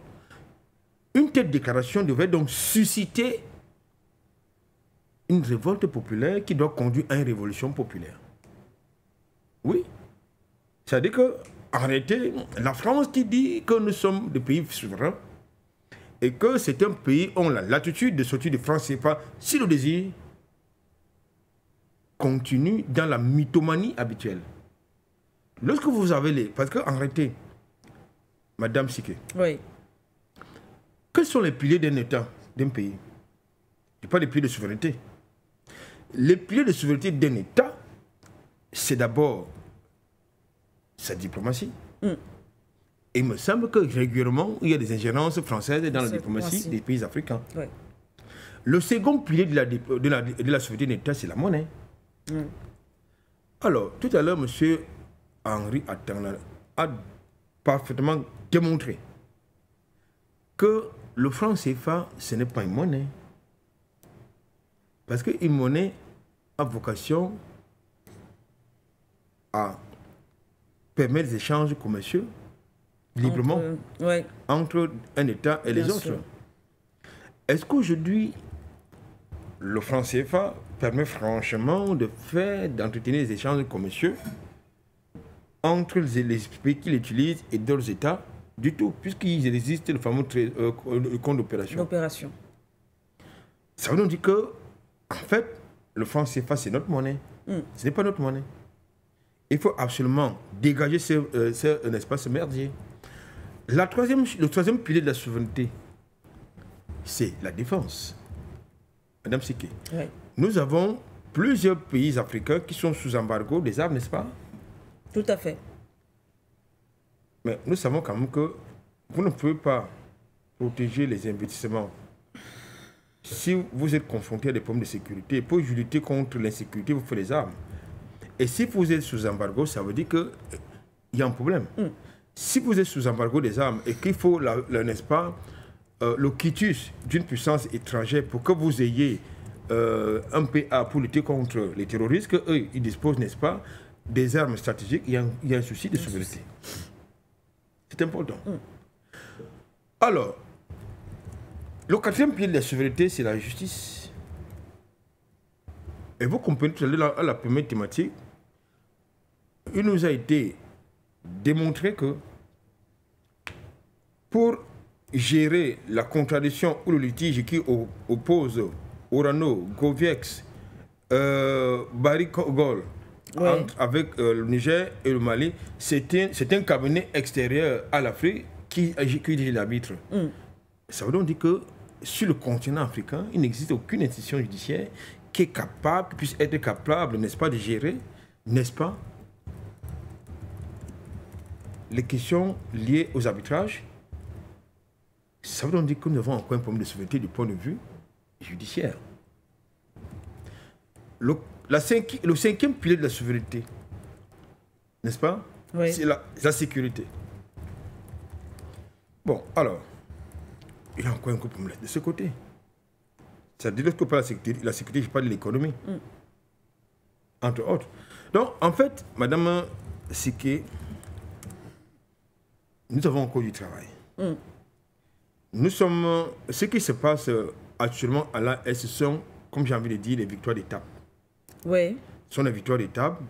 une telle déclaration devrait donc susciter une révolte populaire qui doit conduire à une révolution populaire. Oui. C'est-à-dire que, en réalité, la France qui dit que nous sommes des pays souverains et que certains pays ont la latitude de sortir de France CFA si le désir continue dans la mythomanie habituelle. Lorsque vous avez les... Parce qu'en réalité, Madame Siké, oui, quels sont les piliers d'un État, d'un pays? Je ne parle pas des piliers de souveraineté. Les piliers de souveraineté d'un État, c'est d'abord sa diplomatie. Et il me semble que régulièrement, il y a des ingérences françaises dans la diplomatie des pays africains. Oui. Le second pilier de la souveraineté d'un État, c'est la monnaie. Alors, tout à l'heure, M. Henri Atangana a parfaitement démontré que le franc CFA, ce n'est pas une monnaie. Parce qu'une monnaie a vocation à permettre des échanges commerciaux librement entre un État et les autres. Est-ce qu'aujourd'hui, le franc CFA permet franchement d'entretenir des échanges commerciaux entre les pays qui l'utilisent et d'autres États? Du tout, puisqu'il existe le fameux compte d'opération. Ça veut donc dire que, en fait, le franc CFA, c'est notre monnaie. Ce n'est pas notre monnaie. Il faut absolument dégager un espace merdier. Le troisième pilier de la souveraineté, c'est la défense. Madame Siké, nous avons plusieurs pays africains qui sont sous embargo des armes, n'est-ce pas? Tout à fait. Mais nous savons quand même que vous ne pouvez pas protéger les investissements si vous êtes confronté à des problèmes de sécurité. Pour lutter contre l'insécurité, vous faites les armes. Et si vous êtes sous embargo, ça veut dire qu'il y a un problème. Si vous êtes sous embargo des armes et qu'il faut, n'est-ce pas, le quitus d'une puissance étrangère pour que vous ayez un PA pour lutter contre les terroristes, qu'eux, ils disposent, n'est-ce pas, des armes stratégiques, il y a un souci de souveraineté. C'est important. Alors, le quatrième pilier de la souveraineté, c'est la justice. Et vous comprenez tout à l'heure, à la première thématique, il nous a été démontré que pour gérer la contradiction ou le litige qui oppose Orano, Goviex Barry Kogol, avec le Niger et le Mali, c'est un cabinet extérieur à l'Afrique qui dirige l'arbitre. Ça veut donc dire que sur le continent africain, il n'existe aucune institution judiciaire qui est capable, qui puisse être capable, n'est-ce pas, de gérer, n'est-ce pas, les questions liées aux arbitrages. Ça veut donc dire que nous avons encore un problème de souveraineté du point de vue judiciaire. Le cinquième pilier de la souveraineté, n'est-ce pas? Oui. C'est la sécurité. Bon, alors, il y a encore un gros problème de ce côté. C'est-à-dire que par la sécurité, je parle de l'économie. Entre autres. Donc, en fait, Madame Siké, nous avons encore du travail. Nous sommes... Ce qui se passe actuellement à l'AS, ce sont, comme j'ai envie de dire, les victoires d'étape. Oui. Ce sont les victoires d'étape.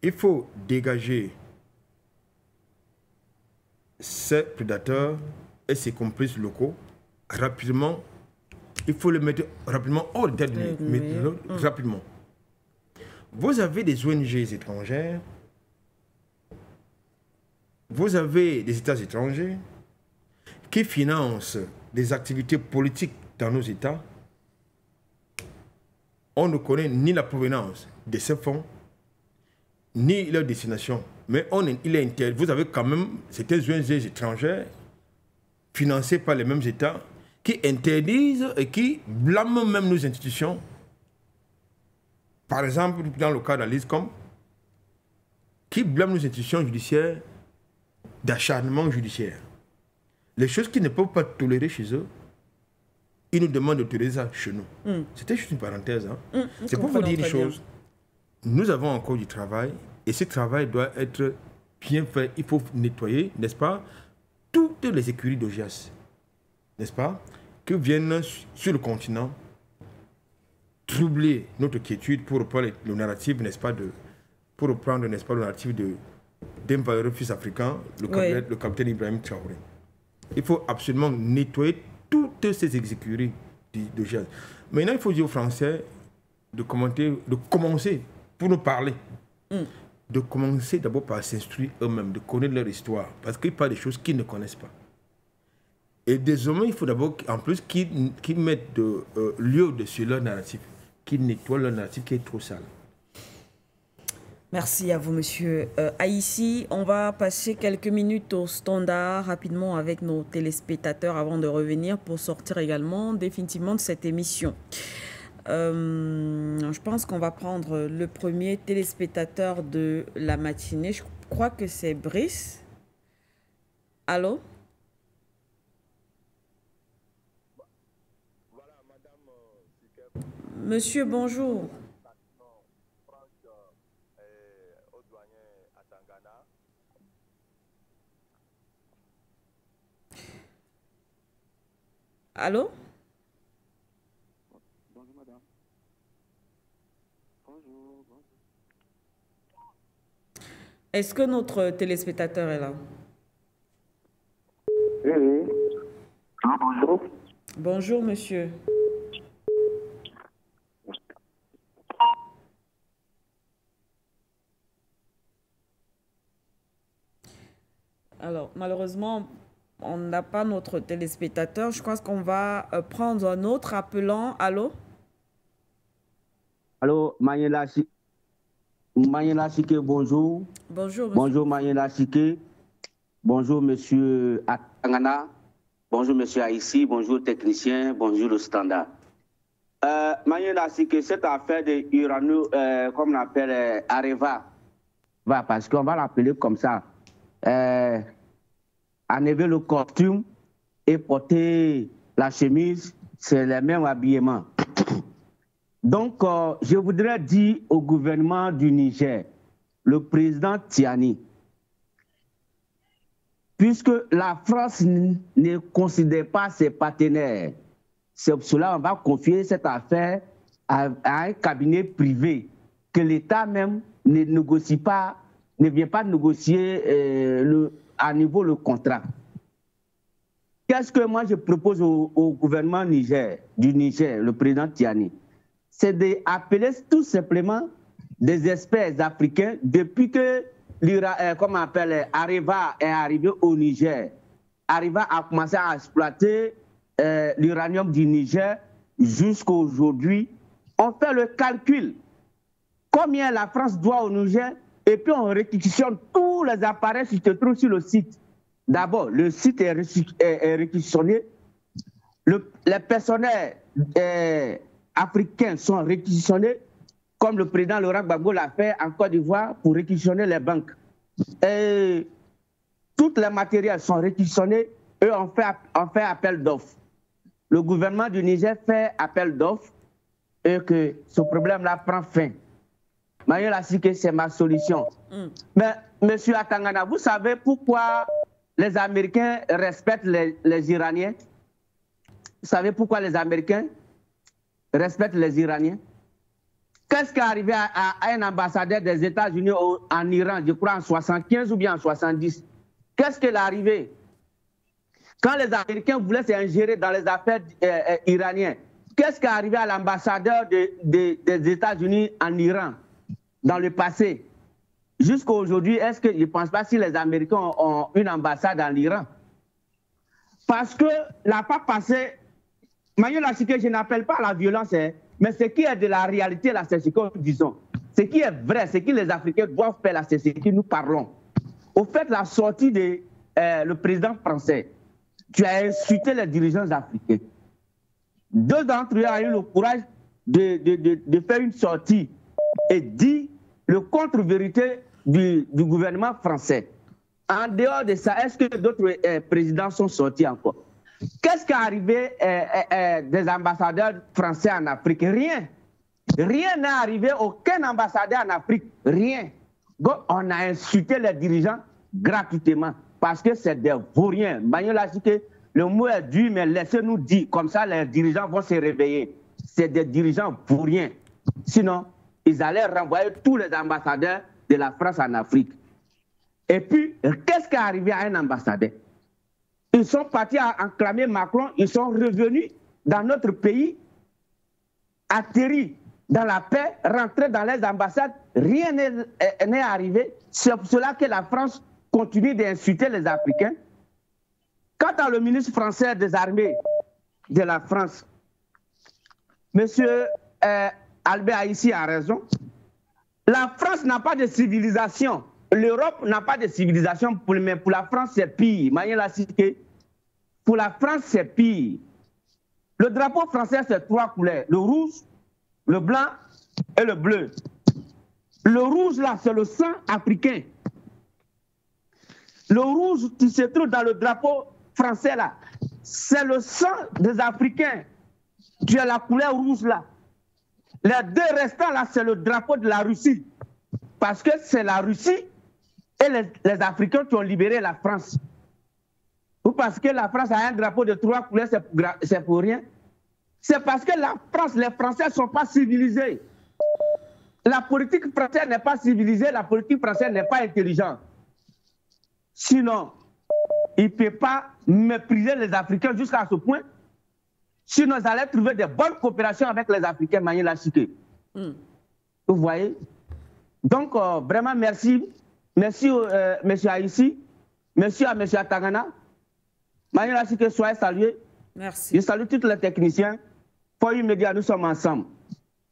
Il faut dégager ces prédateurs et ses complices locaux rapidement. Il faut les mettre rapidement hors d'état de nuire. Rapidement. Vous avez des ONG étrangères, vous avez des États étrangers qui financent des activités politiques dans nos États. On ne connaît ni la provenance de ces fonds, ni leur destination. Mais il est interdit. Vous avez quand même certaines ONG étrangères financées par les mêmes États qui interdisent et qui blâment même nos institutions. Par exemple, dans le cas d'Aliscom, qui blâment nos institutions judiciaires d'acharnement judiciaire. Les choses qu'ils ne peuvent pas tolérer chez eux, ils nous demandent de tolérer ça chez nous. C'était juste une parenthèse. C'est pour vous dire une chose. Nous avons encore du travail et ce travail doit être bien fait. Il faut nettoyer, n'est-ce pas, toutes les écuries d'OGIAS, n'est-ce pas, qui viennent sur le continent troubler notre quiétude pour reprendre le narratif, n'est-ce pas, pour reprendre, n'est-ce pas, le narratif d'un valeureux fils africain, le capitaine Ibrahim Traoré. Il faut absolument nettoyer toutes ces écuries de jazz. Maintenant, il faut dire aux Français de commencer, pour nous parler, de commencer d'abord par s'instruire eux-mêmes, de connaître leur histoire, parce qu'ils parlent des choses qu'ils ne connaissent pas. Et désormais, il faut d'abord, en plus, qu'ils mettent lieu sur leur narratif, qu'ils nettoient leur narratif qui est trop sale. Merci à vous, monsieur Aïssi. On va passer quelques minutes au standard rapidement avec nos téléspectateurs avant de revenir pour sortir également définitivement de cette émission. Je pense qu'on va prendre le premier téléspectateur de la matinée. Je crois que c'est Brice. Allô? Monsieur, bonjour. Allô? Bonjour, madame. Bonjour. Est-ce que notre téléspectateur est là? Oui. Ah, bonjour. Bonjour, monsieur. Alors, malheureusement, on n'a pas notre téléspectateur. Je crois qu'on va prendre un autre appelant. Allô? Allô, Mayela Siké, bonjour. Bonjour, monsieur. Bonjour, Mayela Siké. Bonjour, monsieur Atangana. Bonjour, monsieur Aïssi. Bonjour, technicien. Bonjour, le standard. Mayela Siké, cette affaire de Urano, comme on appelle Areva, parce qu'on va l'appeler comme ça. Enlever le costume et porter la chemise, c'est le même habillement. Donc, je voudrais dire au gouvernement du Niger, le président Tiani, puisque la France ne considère pas ses partenaires, c'est pour cela qu'on va confier cette affaire à un cabinet privé, que l'État même ne négocie pas, ne vient pas négocier à niveau le contrat. Qu'est-ce que moi je propose au gouvernement du Niger, le président Tiani? c'est d'appeler tout simplement des experts africains depuis que Areva est arrivé au Niger. Areva a commencé à exploiter l'uranium du Niger jusqu'à aujourd'hui. On fait le calcul. Combien la France doit au Niger? Et puis on réquisitionne tous les appareils qui se trouvent sur le site. D'abord, le site est réquisitionné. Les personnels africains sont réquisitionnés, comme le président Laurent Gbagbo l'a fait en Côte d'Ivoire pour réquisitionner les banques. Et tous les matériels sont réquisitionnés et on fait appel d'offres. Le gouvernement du Niger fait appel d'offres et que ce problème-là prend fin. Manuel Asike, c'est ma solution. Mais, monsieur Atangana, vous savez pourquoi les Américains respectent les Iraniens? Vous savez pourquoi les Américains respectent les Iraniens? Qu'est-ce qui est arrivé à un ambassadeur des États-Unis en Iran, je crois en 75 ou bien en 70? Qu'est-ce qui est arrivé? Quand les Américains voulaient s'ingérer dans les affaires iraniennes, qu'est-ce qui est arrivé à l'ambassadeur des États-Unis en Iran dans le passé? Jusqu'à aujourd'hui, est-ce que je ne pense pas si les Américains ont une ambassade en Iran? Parce que la fois passée, Manuel Asike, je n'appelle pas à la violence, mais ce qui est de la réalité, là, c'est ce que nous disons. Ce qui est vrai, ce que les Africains doivent faire, là, c'est ce que nous parlons. Au fait, la sortie de le président français, tu as insulté les dirigeants africains. Deux d'entre eux ont eu le courage de faire une sortie et dit le contre-vérité du gouvernement français. En dehors de ça, est-ce que d'autres présidents sont sortis encore? Qu'est-ce qui est arrivé des ambassadeurs français en Afrique? Rien. Rien n'est arrivé, aucun ambassadeur en Afrique. Rien. Donc, on a insulté les dirigeants gratuitement parce que c'est des vauriens. Manuel Asike, le mot est dur, mais laissez-nous dire, comme ça les dirigeants vont se réveiller. C'est des dirigeants vauriens. Sinon, ils allaient renvoyer tous les ambassadeurs de la France en Afrique. Et puis, qu'est-ce qui est arrivé à un ambassadeur? Ils sont partis à acclamer Macron, ils sont revenus dans notre pays, atterris dans la paix, rentrés dans les ambassades, rien n'est arrivé. C'est pour cela que la France continue d'insulter les Africains. Quant à le ministre français des armées de la France, M. Albert Haïssi a raison. La France n'a pas de civilisation. L'Europe n'a pas de civilisation, mais pour la France, c'est pire. Manuel Asike, pour la France, c'est pire. Le drapeau français, c'est trois couleurs. Le rouge, le blanc et le bleu. Le rouge, là, c'est le sang africain. Le rouge qui se trouve dans le drapeau français, là, c'est le sang des Africains. Tu as la couleur rouge, là. Les deux restants, là, c'est le drapeau de la Russie. Parce que c'est la Russie et les Africains qui ont libéré la France. Ou parce que la France a un drapeau de trois couleurs, c'est pour rien. C'est parce que la France, les Français ne sont pas civilisés. La politique française n'est pas civilisée, la politique française n'est pas intelligente. Sinon, il ne peut pas mépriser les Africains jusqu'à ce point. Sinon, ils allaient trouver de bonnes coopérations avec les Africains, Manuel Asike. Vous voyez? Donc, vraiment, merci. Merci, M. Haïssi. Merci à M. Atangana. Manuel Asike, soyez salué. Merci. Je salue tous les techniciens. Pour immédiat, nous sommes ensemble.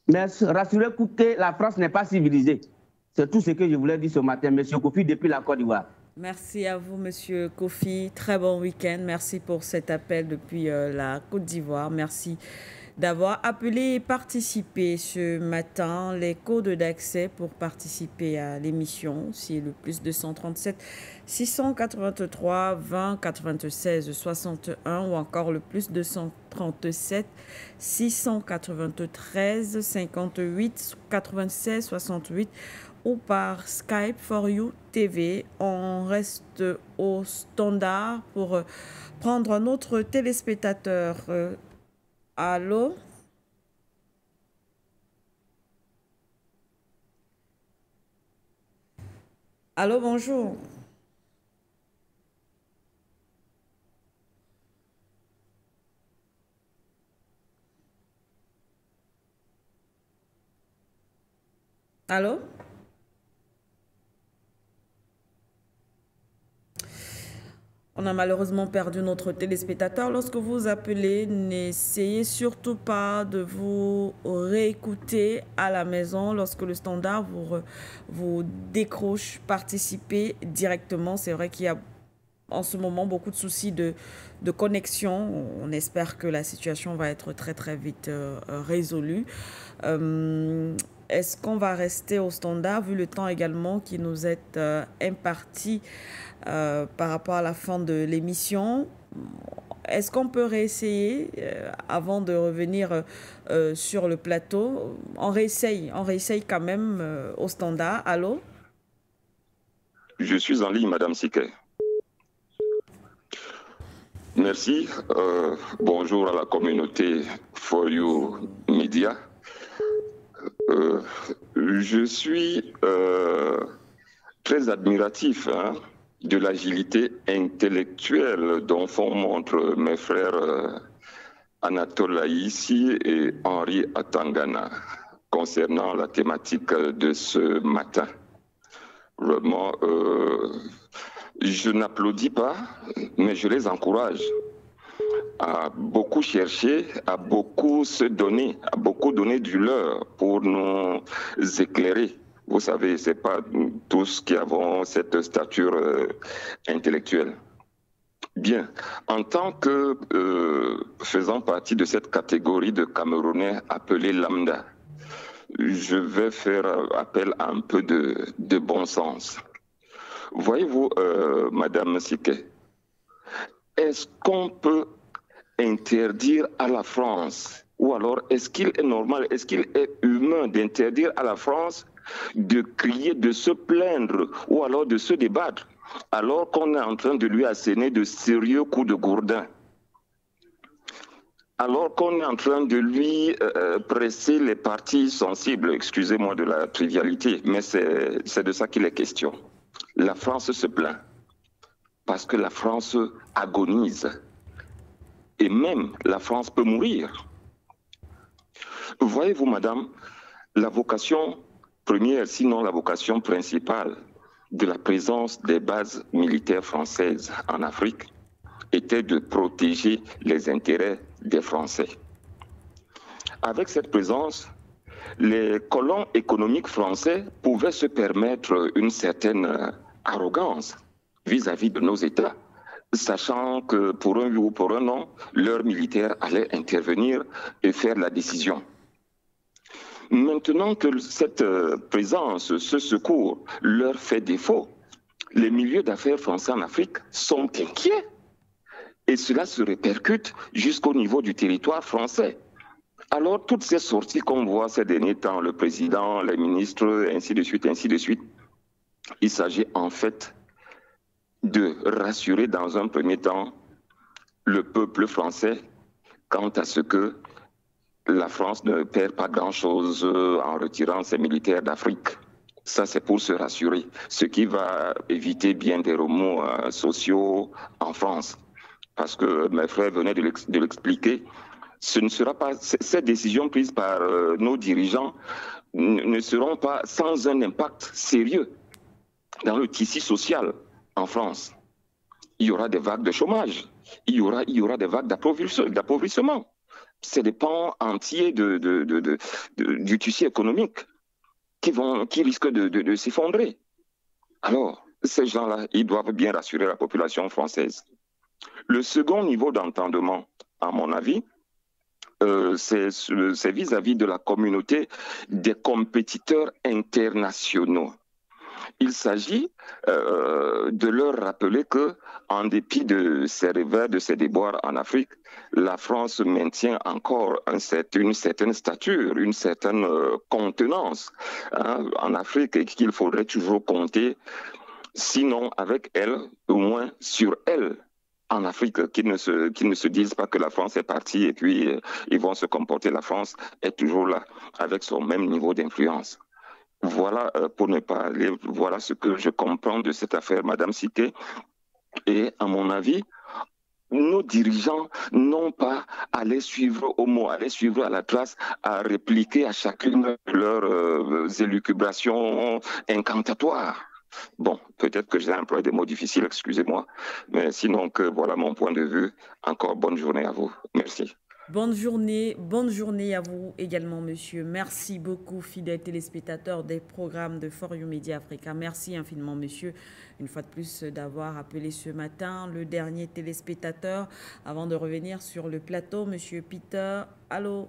Mais rassurez-vous que la France n'est pas civilisée. C'est tout ce que je voulais dire ce matin, M. Kofi, depuis la Côte d'Ivoire. Merci à vous, Monsieur Kofi. Très bon week-end. Merci pour cet appel depuis la Côte d'Ivoire. Merci d'avoir appelé et participé ce matin. Les codes d'accès pour participer à l'émission, c'est le plus 237 683 20 96 61 ou encore le plus 237 693 58 96 68 ou par Skype for You TV. On reste au standard pour prendre un autre téléspectateur. Allô? Allô, bonjour. Allô? On a malheureusement perdu notre téléspectateur. Lorsque vous appelez, n'essayez surtout pas de vous réécouter à la maison. Lorsque le standard vous décroche, participez directement. C'est vrai qu'il y a en ce moment beaucoup de soucis de connexion. On espère que la situation va être très très vite résolue. Est-ce qu'on va rester au standard vu le temps également qui nous est imparti par rapport à la fin de l'émission? Est-ce qu'on peut réessayer avant de revenir sur le plateau? On réessaye quand même au standard. Allô? Je suis en ligne, Madame Siquet. Merci. Bonjour à la communauté For You Media. Je suis très admiratif de l'agilité intellectuelle dont font montre mes frères Anatole Laïssi et Henri Atangana concernant la thématique de ce matin. Vraiment, je n'applaudis pas, mais je les encourage à beaucoup chercher, à beaucoup se donner, à beaucoup donner du leur pour nous éclairer. Vous savez, ce n'est pas tous qui avons cette stature intellectuelle. Bien, en tant que faisant partie de cette catégorie de Camerounais appelés lambda, je vais faire appel à un peu de bon sens. Voyez-vous, Madame Siquet, est-ce qu'on peut interdire à la France, ou alors est-ce qu'il est normal, est-ce qu'il est humain d'interdire à la France de crier, de se plaindre, ou alors de se débattre, alors qu'on est en train de lui asséner de sérieux coups de gourdin, alors qu'on est en train de lui presser les parties sensibles, excusez-moi de la trivialité, mais c'est de ça qu'il est question. La France se plaint parce que la France agonise et même la France peut mourir. Voyez-vous, madame, la vocation première, sinon la vocation principale de la présence des bases militaires françaises en Afrique était de protéger les intérêts des Français. Avec cette présence, les colons économiques français pouvaient se permettre une certaine arrogance vis-à-vis de nos États, sachant que pour un oui ou pour un non, leurs militaires allaient intervenir et faire la décision. Maintenant que cette présence, ce secours leur fait défaut, les milieux d'affaires français en Afrique sont inquiets et cela se répercute jusqu'au niveau du territoire français. Alors, toutes ces sorties qu'on voit ces derniers temps, le président, les ministres, ainsi de suite, il s'agit en fait de rassurer dans un premier temps le peuple français quant à ce que la France ne perd pas grand-chose en retirant ses militaires d'Afrique. Ça, c'est pour se rassurer, ce qui va éviter bien des remous sociaux en France. Parce que mes frères venaient de l'expliquer, ce ne sera pas, ces décisions prises par nos dirigeants ne seront pas sans un impact sérieux dans le tissu social en France. Il y aura des vagues de chômage, il y aura des vagues d'appauvrissement. C'est des pans entiers du tissu économique qui risquent de s'effondrer. Alors, ces gens-là, ils doivent bien rassurer la population française. Le second niveau d'entendement, à mon avis, c'est vis-à-vis de la communauté des compétiteurs internationaux. Il s'agit de leur rappeler que, en dépit de ces revers, de ces déboires en Afrique, la France maintient encore une certaine stature, une certaine contenance en Afrique et qu'il faudrait toujours compter, sinon avec elle, au moins sur elle. En Afrique, qu'ils ne se disent pas que la France est partie et puis ils vont se comporter. La France est toujours là, avec son même niveau d'influence. Voilà, pour ne pas aller, voilà ce que je comprends de cette affaire, Madame Siquet. Et à mon avis, nos dirigeants n'ont pas à les suivre au mot, à les suivre à la trace, à répliquer à chacune leurs élucubrations incantatoires. Bon, peut-être que j'ai employé des mots difficiles, excusez-moi, mais sinon que voilà mon point de vue. Encore bonne journée à vous. Merci. Bonne journée à vous également, monsieur. Merci beaucoup, fidèles téléspectateurs des programmes de For You Media Africa. Merci infiniment, monsieur, une fois de plus, d'avoir appelé ce matin le dernier téléspectateur. Avant de revenir sur le plateau, monsieur Peter, allô?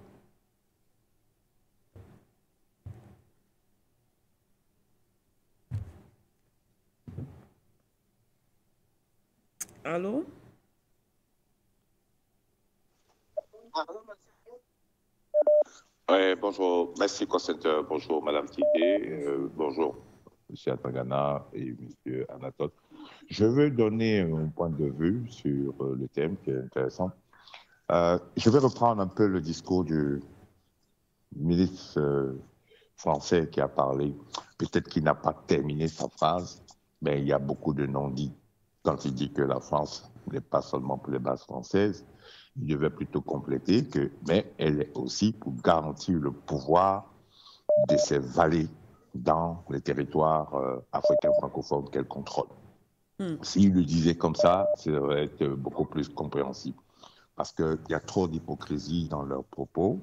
Allô? Oui, bonjour. Merci, Consenteur. Bonjour, Madame Tidé. Bonjour, M. Atangana et M. Anatole. Je veux donner mon point de vue sur le thème qui est intéressant. Je vais reprendre un peu le discours du ministre français qui a parlé. Peut-être qu'il n'a pas terminé sa phrase, mais il y a beaucoup de non-dits. Quand il dit que la France n'est pas seulement pour les bases françaises, il devait plutôt compléter que, mais elle est aussi pour garantir le pouvoir de ces vallées dans les territoires africains francophones qu'elle contrôle. S'il le disait comme ça aurait été beaucoup plus compréhensible. Parce qu'il y a trop d'hypocrisie dans leurs propos.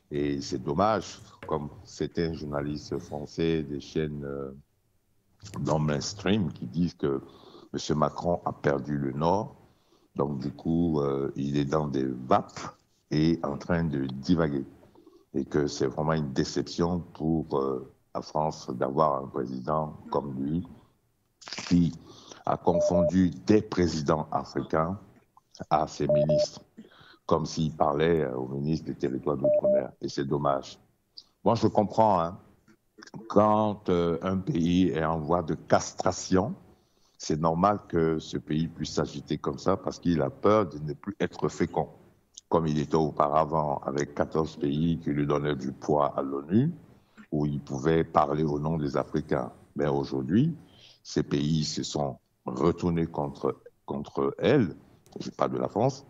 Et c'est dommage, comme certains journalistes français des chaînes non mainstream qui disent que M. Macron a perdu le Nord. Donc, du coup, il est dans des vapes et en train de divaguer. Et que c'est vraiment une déception pour la France d'avoir un président comme lui qui a confondu des présidents africains à ses ministres, comme s'il parlait au ministre des Territoires d'Outre-mer. Et c'est dommage. Moi, je comprends, hein, quand un pays est en voie de castration, c'est normal que ce pays puisse s'agiter comme ça parce qu'il a peur de ne plus être fécond, comme il était auparavant avec 14 pays qui lui donnaient du poids à l'ONU, où il pouvait parler au nom des Africains. Mais aujourd'hui, ces pays se sont retournés contre elle, je parle de la France,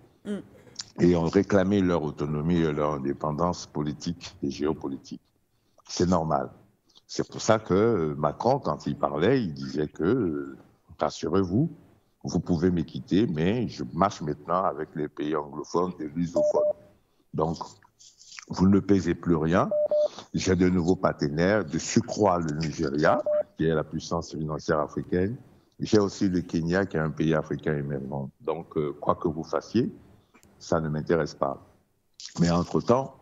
et ont réclamé leur autonomie et leur indépendance politique et géopolitique. C'est normal. C'est pour ça que Macron, quand il parlait, il disait que rassurez-vous, vous pouvez me quitter, mais je marche maintenant avec les pays anglophones et lusophones. Donc, vous ne pesez plus rien. J'ai de nouveaux partenaires, de surcroît le Nigeria, qui est la puissance financière africaine. J'ai aussi le Kenya, qui est un pays africain émergent. Donc, quoi que vous fassiez, ça ne m'intéresse pas. Mais entre-temps,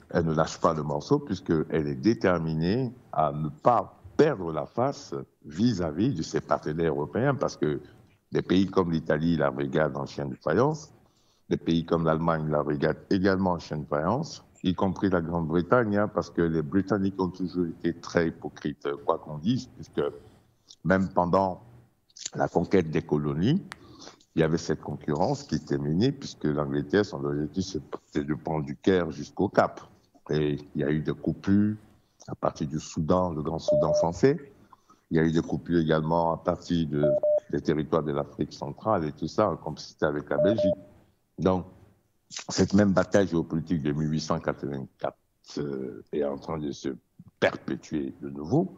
elle ne lâche pas le morceau puisqu'elle est déterminée à ne pas perdre la face vis-à-vis de ses partenaires européens parce que des pays comme l'Italie la regardent en chien de faïence, des pays comme l'Allemagne la regardent également en chien de faïence, y compris la Grande-Bretagne, hein, parce que les Britanniques ont toujours été très hypocrites, quoi qu'on dise, puisque même pendant la conquête des colonies, il y avait cette concurrence qui était menée puisque l'Angleterre, son objectif, c'était de prendre du Caire jusqu'au Cap. Et il y a eu des coupures à partir du Soudan, le Grand Soudan français. Il y a eu des coupures également à partir des territoires de l'Afrique centrale et tout ça, en complicité avec la Belgique. Donc, cette même bataille géopolitique de 1884 est en train de se perpétuer de nouveau.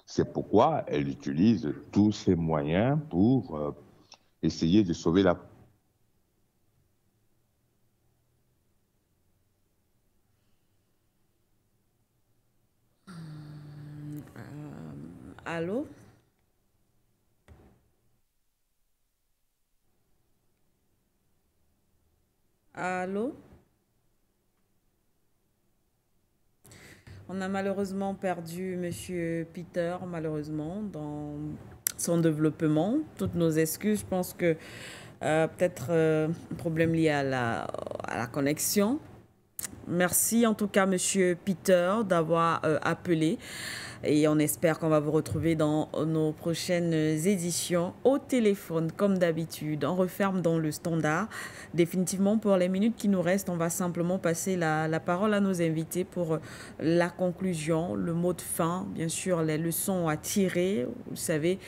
C'est pourquoi elle utilise tous ses moyens pour essayer de sauver la... Allô? Allô? On a malheureusement perdu Monsieur Peter, malheureusement, dans son développement. Toutes nos excuses, je pense que peut-être un problème lié à la connexion. Merci en tout cas, Monsieur Peter, d'avoir appelé. Et on espère qu'on va vous retrouver dans nos prochaines éditions au téléphone, comme d'habitude. On referme dans le standard. Définitivement, pour les minutes qui nous restent, on va simplement passer la parole à nos invités pour la conclusion, le mot de fin, bien sûr, les leçons à tirer. Vous savez,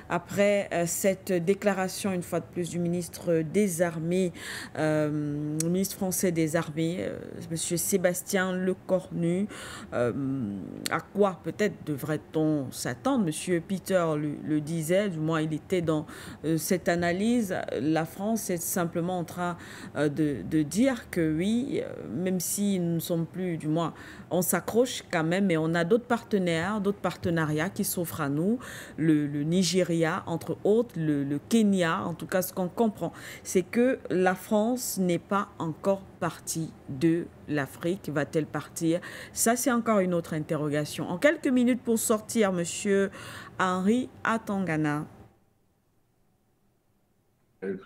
après cette déclaration, une fois de plus, du ministre des Armées, le ministre français des Armées, M. Sébastien Lecornu. À quoi peut-être devrait-on s'attendre? M. Peter le disait, du moins il était dans cette analyse. La France est simplement en train de dire que oui, même si nous ne sommes plus, du moins, on s'accroche quand même, mais on a d'autres partenaires, d'autres partenariats qui s'offrent à nous. Le Nigeria, entre autres, le Kenya. En tout cas, ce qu'on comprend, c'est que la France n'est pas encore partie de l'Afrique. Va-t-elle partir? Ça, c'est encore une autre interrogation. En quelques minutes pour sortir, Monsieur Henri Atangana.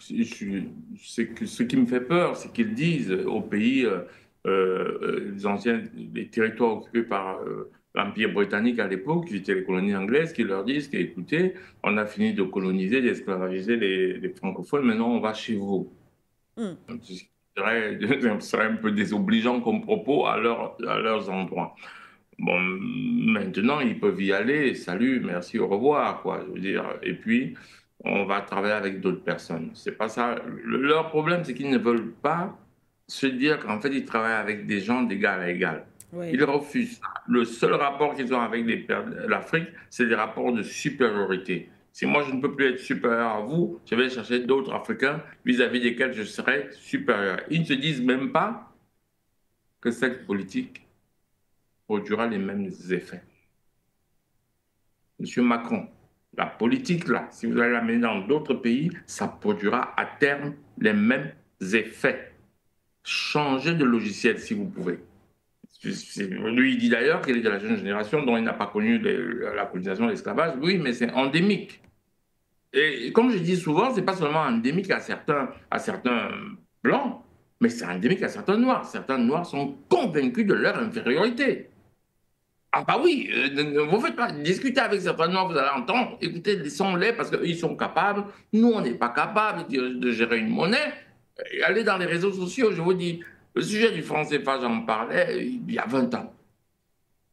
Ce qui me fait peur, c'est qu'ils disent aux pays, les territoires occupés par l'Empire britannique à l'époque, qui étaient les colonies anglaises, qui leur disent qu'écoutez, on a fini de coloniser, d'esclavagiser les francophones, maintenant on va chez vous. Ce serait un peu désobligeant comme propos à leurs endroits. Bon, maintenant, ils peuvent y aller, salut, merci, au revoir, quoi, je veux dire. Et puis, on va travailler avec d'autres personnes. C'est pas ça. Leur problème, c'est qu'ils ne veulent pas se dire qu'en fait, ils travaillent avec des gens d'égal à égal. Oui. Ils refusent. Le seul rapport qu'ils ont avec l'Afrique, c'est des rapports de supériorité. Si moi, je ne peux plus être supérieur à vous, je vais chercher d'autres Africains vis-à-vis desquels je serai supérieur. Ils ne se disent même pas que cette politique produira les mêmes effets. Monsieur Macron, la politique, là, si vous allez la mener dans d'autres pays, ça produira à terme les mêmes effets. Changez de logiciel si vous pouvez. Lui, il dit d'ailleurs qu'il est de la jeune génération dont il n'a pas connu la colonisation de l'esclavage. Oui, mais c'est endémique. Et comme je dis souvent, ce n'est pas seulement endémique à certains blancs, mais c'est endémique à certains noirs. Certains noirs sont convaincus de leur infériorité. Ah bah oui, vous ne faites pas discuter avec certains noirs, vous allez entendre, écoutez, laissons-les parce qu'ils sont capables, nous on n'est pas capables de gérer une monnaie. Allez dans les réseaux sociaux, je vous dis, le sujet du franc CFA, j'en parlais il y a 20 ans.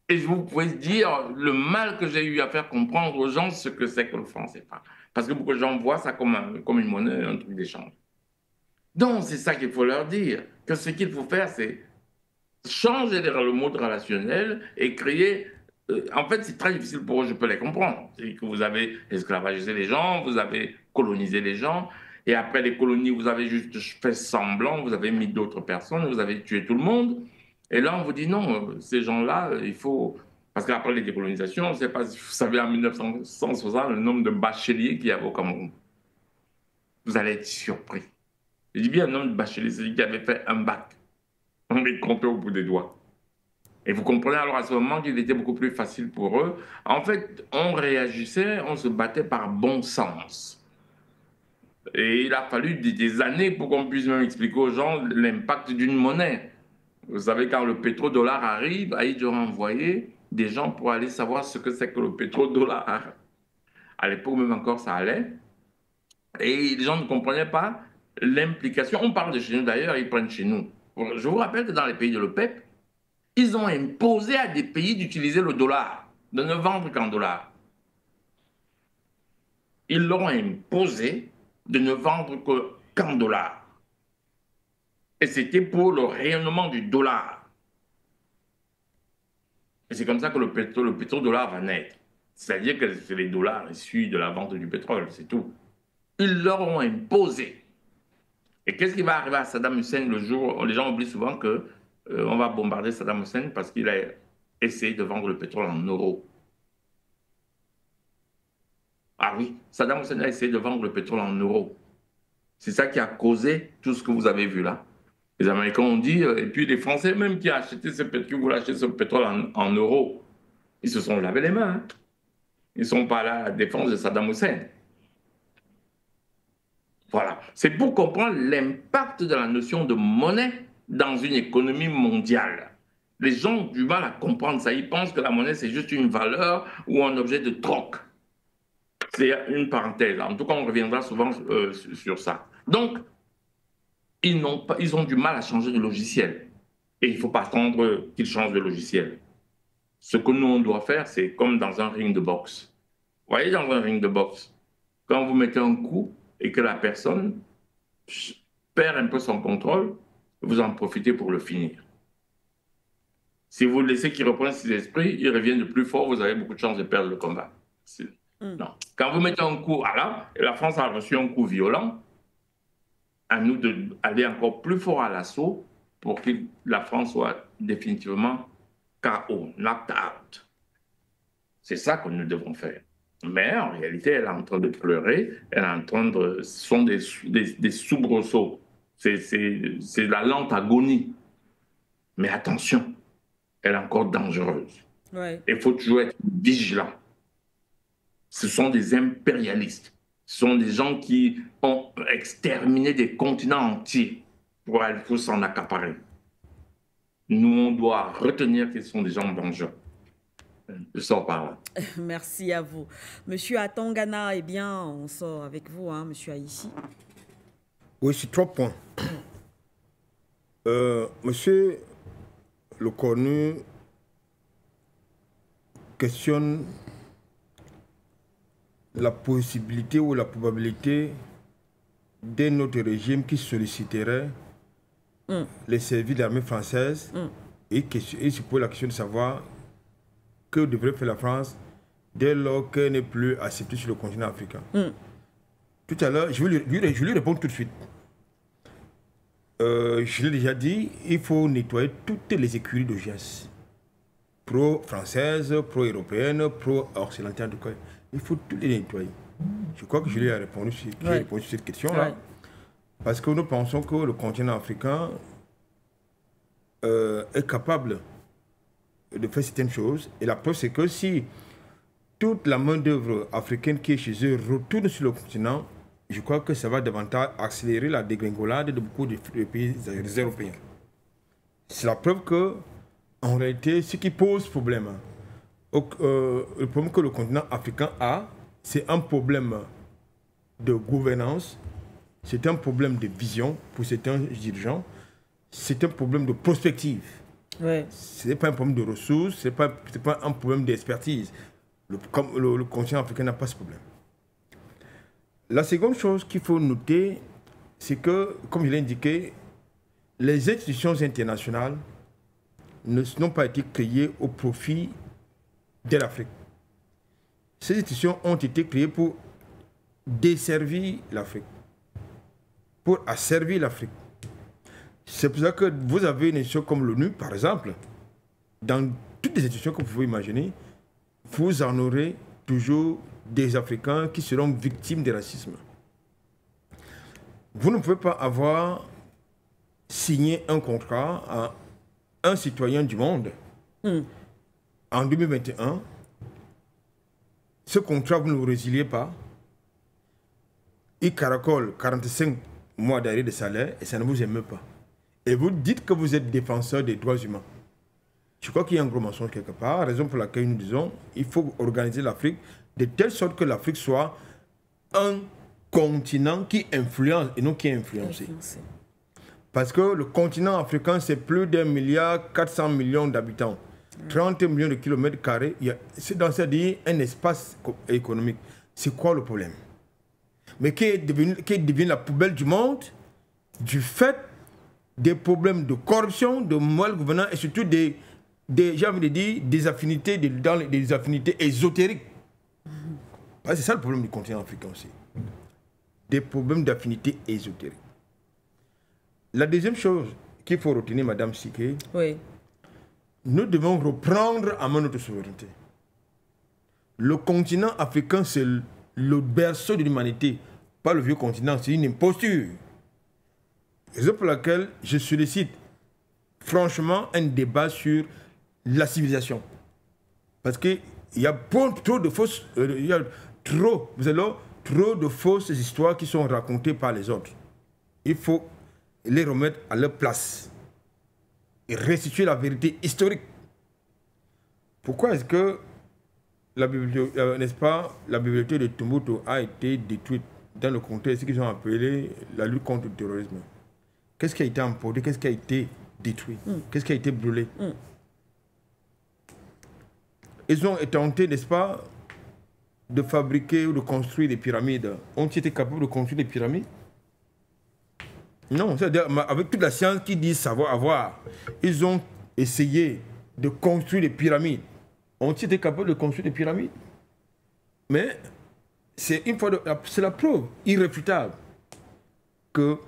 Et vous pouvez dire le mal que j'ai eu à faire comprendre aux gens ce que c'est que le franc CFA. Parce que beaucoup de gens voient ça comme une monnaie, un truc d'échange. Donc c'est ça qu'il faut leur dire, que ce qu'il faut faire, c'est changer le mode relationnel et créer... en fait, c'est très difficile pour eux, je peux les comprendre. C'est que vous avez esclavagisé les gens, vous avez colonisé les gens, et après les colonies, vous avez juste fait semblant, vous avez mis d'autres personnes, vous avez tué tout le monde. Et là, on vous dit non, ces gens-là, il faut... Parce qu'après les décolonisations, je ne sais pas si vous savez, en 1960, le nombre de bacheliers qu'il y avait au Cameroun. Vous allez être surpris. Je dis bien un nombre de bacheliers, c'est-à-dire qui avait fait un bac. On les comptait au bout des doigts. Et vous comprenez alors à ce moment qu'il était beaucoup plus facile pour eux. En fait, on réagissait, on se battait par bon sens. Et il a fallu des années pour qu'on puisse même expliquer aux gens l'impact d'une monnaie. Vous savez, quand le pétrodollar arrive, ils ont envoyé des gens pour aller savoir ce que c'est que le pétrodollar. À l'époque, même encore, ça allait. Et les gens ne comprenaient pas l'implication. On parle de chez nous d'ailleurs, ils prennent chez nous. Je vous rappelle que dans les pays de l'OPEP, ils ont imposé à des pays d'utiliser le dollar, de ne vendre qu'en dollars. Ils leur ont imposé de ne vendre qu'en dollars. Et c'était pour le rayonnement du dollar. Et c'est comme ça que le pétrodollar va naître. C'est-à-dire que c'est les dollars issus de la vente du pétrole, c'est tout. Ils leur ont imposé. Et qu'est-ce qui va arriver à Saddam Hussein le jour... Les gens oublient souvent qu'on va bombarder Saddam Hussein parce qu'il a essayé de vendre le pétrole en euros. Ah oui, Saddam Hussein a essayé de vendre le pétrole en euros. C'est ça qui a causé tout ce que vous avez vu là. Les Américains ont dit, et puis les Français même qui ont acheté qui voulaient acheter ce pétrole en euros, ils se sont lavé les mains. Hein. Ils ne sont pas là à la défense de Saddam Hussein. Voilà. C'est pour comprendre l'impact de la notion de monnaie dans une économie mondiale. Les gens ont du mal à comprendre ça. Ils pensent que la monnaie, c'est juste une valeur ou un objet de troc. C'est une parenthèse. En tout cas, on reviendra souvent sur ça. Donc, ils ont du mal à changer de logiciel. Et il ne faut pas attendre qu'ils changent de logiciel. Ce que nous, on doit faire, c'est comme dans un ring de boxe. Vous voyez, dans un ring de boxe, Quand vous mettez un coup et que la personne perd un peu son contrôle, vous en profitez pour le finir. Si vous laissez qu'il reprenne ses esprits, il revient de plus fort, vous avez beaucoup de chances de perdre le combat. Non. Quand vous mettez un coup à là, et la France a reçu un coup violent, à nous d'aller encore plus fort à l'assaut pour que la France soit définitivement KO, knocked out. C'est ça que nous devons faire. Mais en réalité, elle est en train de pleurer, elle est en train de... Ce sont des soubresauts. C'est la lente agonie. Mais attention, elle est encore dangereuse. Ouais. Il faut toujours être vigilant. Ce sont des impérialistes. Ce sont des gens qui ont exterminé des continents entiers pour s'en accaparer. Nous, on doit retenir qu'ils sont des gens dangereux. Je sors par là. Merci à vous. Monsieur Atangana, eh bien, on sort avec vous, hein, monsieur Haïssi. Oui, c'est 3 points. Monsieur le Cornu questionne la possibilité ou la probabilité d'un autre régime qui solliciterait les services de l'armée française et se pose la question de savoir que devrait faire la France dès lors qu'elle n'est plus acceptée sur le continent africain. Tout à l'heure, je vais lui répondre tout de suite. Je l'ai déjà dit, il faut nettoyer toutes les écuries de GS. Pro-françaises, pro-européennes, pro-occidentales. Il faut toutes les nettoyer. Je crois que je lui ai répondu sur cette question-là. Parce que nous pensons que le continent africain est capable de faire certaines choses. Et la preuve, c'est que si toute la main-d'œuvre africaine qui est chez eux retourne sur le continent, je crois que ça va davantage accélérer la dégringolade de beaucoup de pays européens. C'est la preuve que, en réalité, ce qui pose problème, le problème que le continent africain a, c'est un problème de gouvernance, c'est un problème de vision pour certains dirigeants, c'est un problème de prospective. Ouais. Ce n'est pas un problème de ressources, ce n'est pas un problème d'expertise. Le continent africain n'a pas ce problème. La seconde chose qu'il faut noter, c'est que, comme je l'ai indiqué, les institutions internationales n'ont pas été créées au profit de l'Afrique. Ces institutions ont été créées pour desservir l'Afrique, pour asservir l'Afrique. C'est pour ça que vous avez une institution comme l'ONU, par exemple, dans toutes les institutions que vous pouvez imaginer, vous en aurez toujours des Africains qui seront victimes du racisme. Vous ne pouvez pas avoir signé un contrat à un citoyen du monde en 2021. Ce contrat, vous ne le résiliez pas. Il caracole 45 mois d'arrêt de salaire et ça ne vous aime pas. Et vous dites que vous êtes défenseur des droits humains. Je crois qu'il y a un gros mensonge quelque part, raison pour laquelle nous disons qu'il faut organiser l'Afrique de telle sorte que l'Afrique soit un continent qui influence et non qui est influencé. Parce que le continent africain, c'est plus d'1,4 milliard d'habitants, 30 millions de kilomètres carrés. C'est dans ça dit un espace économique. C'est quoi le problème? Mais qui est devenu la poubelle du monde du fait des problèmes de corruption, de mal gouvernance et surtout des affinités, des affinités ésotériques. C'est ça le problème du continent africain aussi. Des problèmes d'affinité ésotérique. La deuxième chose qu'il faut retenir, Madame Siké, nous devons reprendre en main notre souveraineté. Le continent africain, c'est le berceau de l'humanité, pas le vieux continent, c'est une imposture. Raison pour laquelle je sollicite franchement un débat sur la civilisation. Parce qu'il y a trop de fausses... trop de fausses histoires qui sont racontées par les autres. Il faut les remettre à leur place et restituer la vérité historique. Pourquoi est-ce que la bibliothèque de Tombouctou a été détruite dans le contexte qu'ils ont appelé la lutte contre le terrorisme? Qu'est-ce qui a été emporté? Qu'est-ce qui a été détruit? Qu'est-ce qui a été brûlé? Ils ont tenté, n'est-ce pas, de fabriquer ou de construire des pyramides, ont-ils été capables de construire des pyramides? Non, c'est-à-dire, avec toute la science qui dit savoir avoir, ils ont essayé de construire des pyramides. Ont-ils été capables de construire des pyramides? Mais c'est la preuve irréfutable que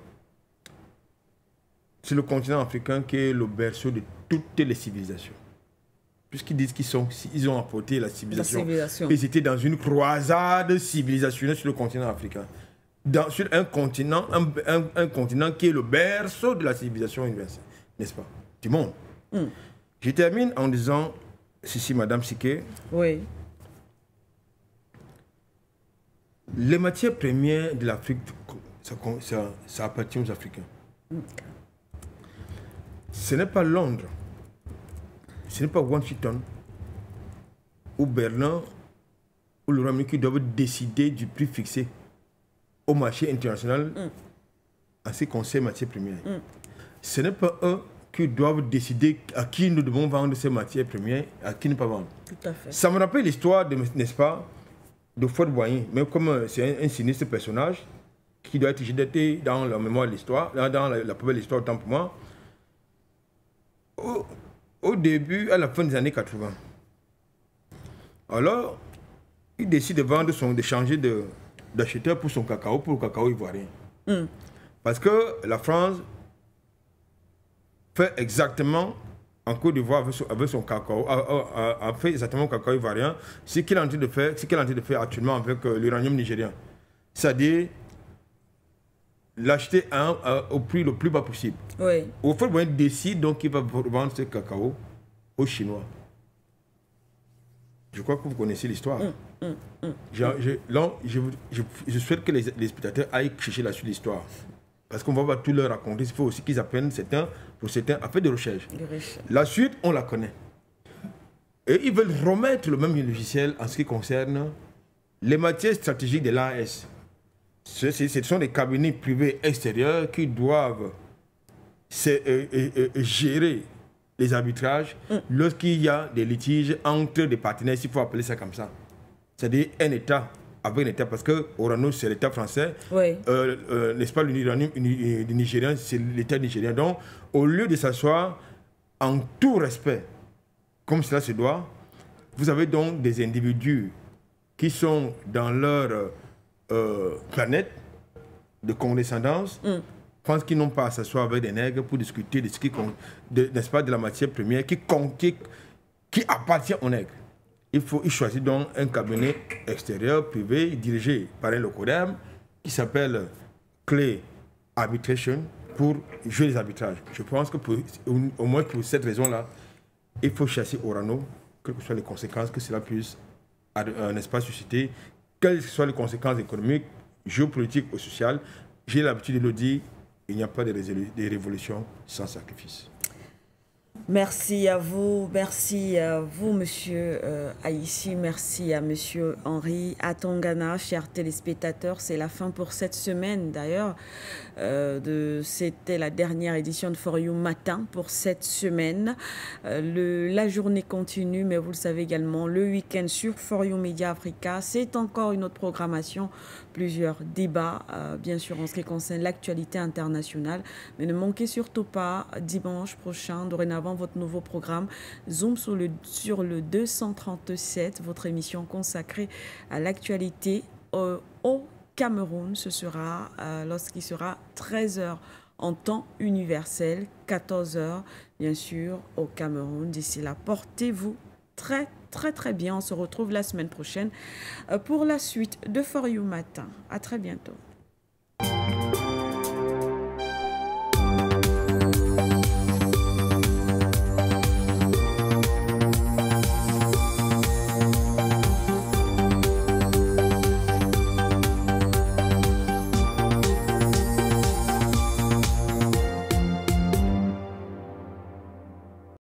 c'est le continent africain qui est le berceau de toutes les civilisations. Puisqu'ils disent qu'ils ont apporté la civilisation. Ils étaient dans une croisade civilisationnelle sur le continent africain. Sur un continent qui est le berceau de la civilisation universelle, n'est-ce pas? Du monde. Je termine en disant, ceci, Madame Siké. Oui. Les matières premières de l'Afrique, ça appartient aux Africains. Ce n'est pas Londres, ce n'est pas Washington ou Berlin ou le Royaume-Uni qui doivent décider du prix fixé au marché international en ce qui concerne les matières premières. Ce n'est pas eux qui doivent décider à qui nous devons vendre ces matières premières, à qui ne pas vendre. Tout à fait. Ça me rappelle l'histoire, n'est-ce pas, de Fort Boigny, même comme c'est un sinistre personnage qui doit être jeté dans la mémoire de l'histoire, dans la poubelle de l'histoire, autant pour moi. Au début, à la fin des années 80, alors, il décide de vendre de changer d'acheteur pour son cacao, pour le cacao ivoirien. Parce que la France fait exactement, en Côte d'Ivoire, avec son cacao, a fait exactement le cacao ivoirien, ce qu'elle est en train de faire actuellement avec l'uranium nigérien. C'est-à-dire l'acheter au prix le plus bas possible. Oui. Au fait, il décide donc qu'il va vendre ce cacao aux Chinois. Je crois que vous connaissez l'histoire. Je souhaite que les spectateurs aillent chercher la suite de l'histoire. Parce qu'on va pas tout leur raconter. Il faut aussi qu'ils apprennent pour certains à faire des recherches. La suite, on la connaît. Et ils veulent remettre le même logiciel en ce qui concerne les matières stratégiques de l'AS. Ce sont des cabinets privés extérieurs qui doivent gérer les arbitrages lorsqu'il y a des litiges entre des partenaires, s'il faut appeler ça comme ça. C'est-à-dire un État avec un État, parce que Orano, c'est l'État français, oui. N'est-ce pas, l'uranium nigérien, c'est l'État nigérien. Donc, au lieu de s'asseoir en tout respect, comme cela se doit, vous avez donc des individus qui sont dans leur planète de condescendance, pensent qu'ils n'ont pas à s'asseoir avec des nègres pour discuter de ce qui, n'est-ce pas, de la matière première qui appartient aux nègres. Il choisit donc un cabinet extérieur, privé, dirigé par un locodème qui s'appelle Clay Arbitration pour jouer les arbitrages. Je pense que au moins pour cette raison-là, il faut chasser Orano, quelles que soient les conséquences que cela puisse, n'est-ce pas, susciter, quelles que soient les conséquences économiques, géopolitiques ou sociales. J'ai l'habitude de le dire, il n'y a pas de révolution sans sacrifice. Merci à vous, monsieur Aïssi, merci à monsieur Henri Atangana, chers téléspectateurs. C'est la fin pour cette semaine d'ailleurs. C'était la dernière édition de For You Matin pour cette semaine. La journée continue, mais vous le savez également, le week-end sur For You Media Africa, c'est encore une autre programmation, plusieurs débats, bien sûr en ce qui concerne l'actualité internationale. Mais ne manquez surtout pas, dimanche prochain, dorénavant, votre nouveau programme Zoom sur le 237, votre émission consacrée à l'actualité au Cameroun. Ce sera lorsqu'il sera 13h en temps universel, 14h bien sûr au Cameroun. D'ici là, portez-vous très bien. On se retrouve la semaine prochaine pour la suite de For You Matin. À très bientôt.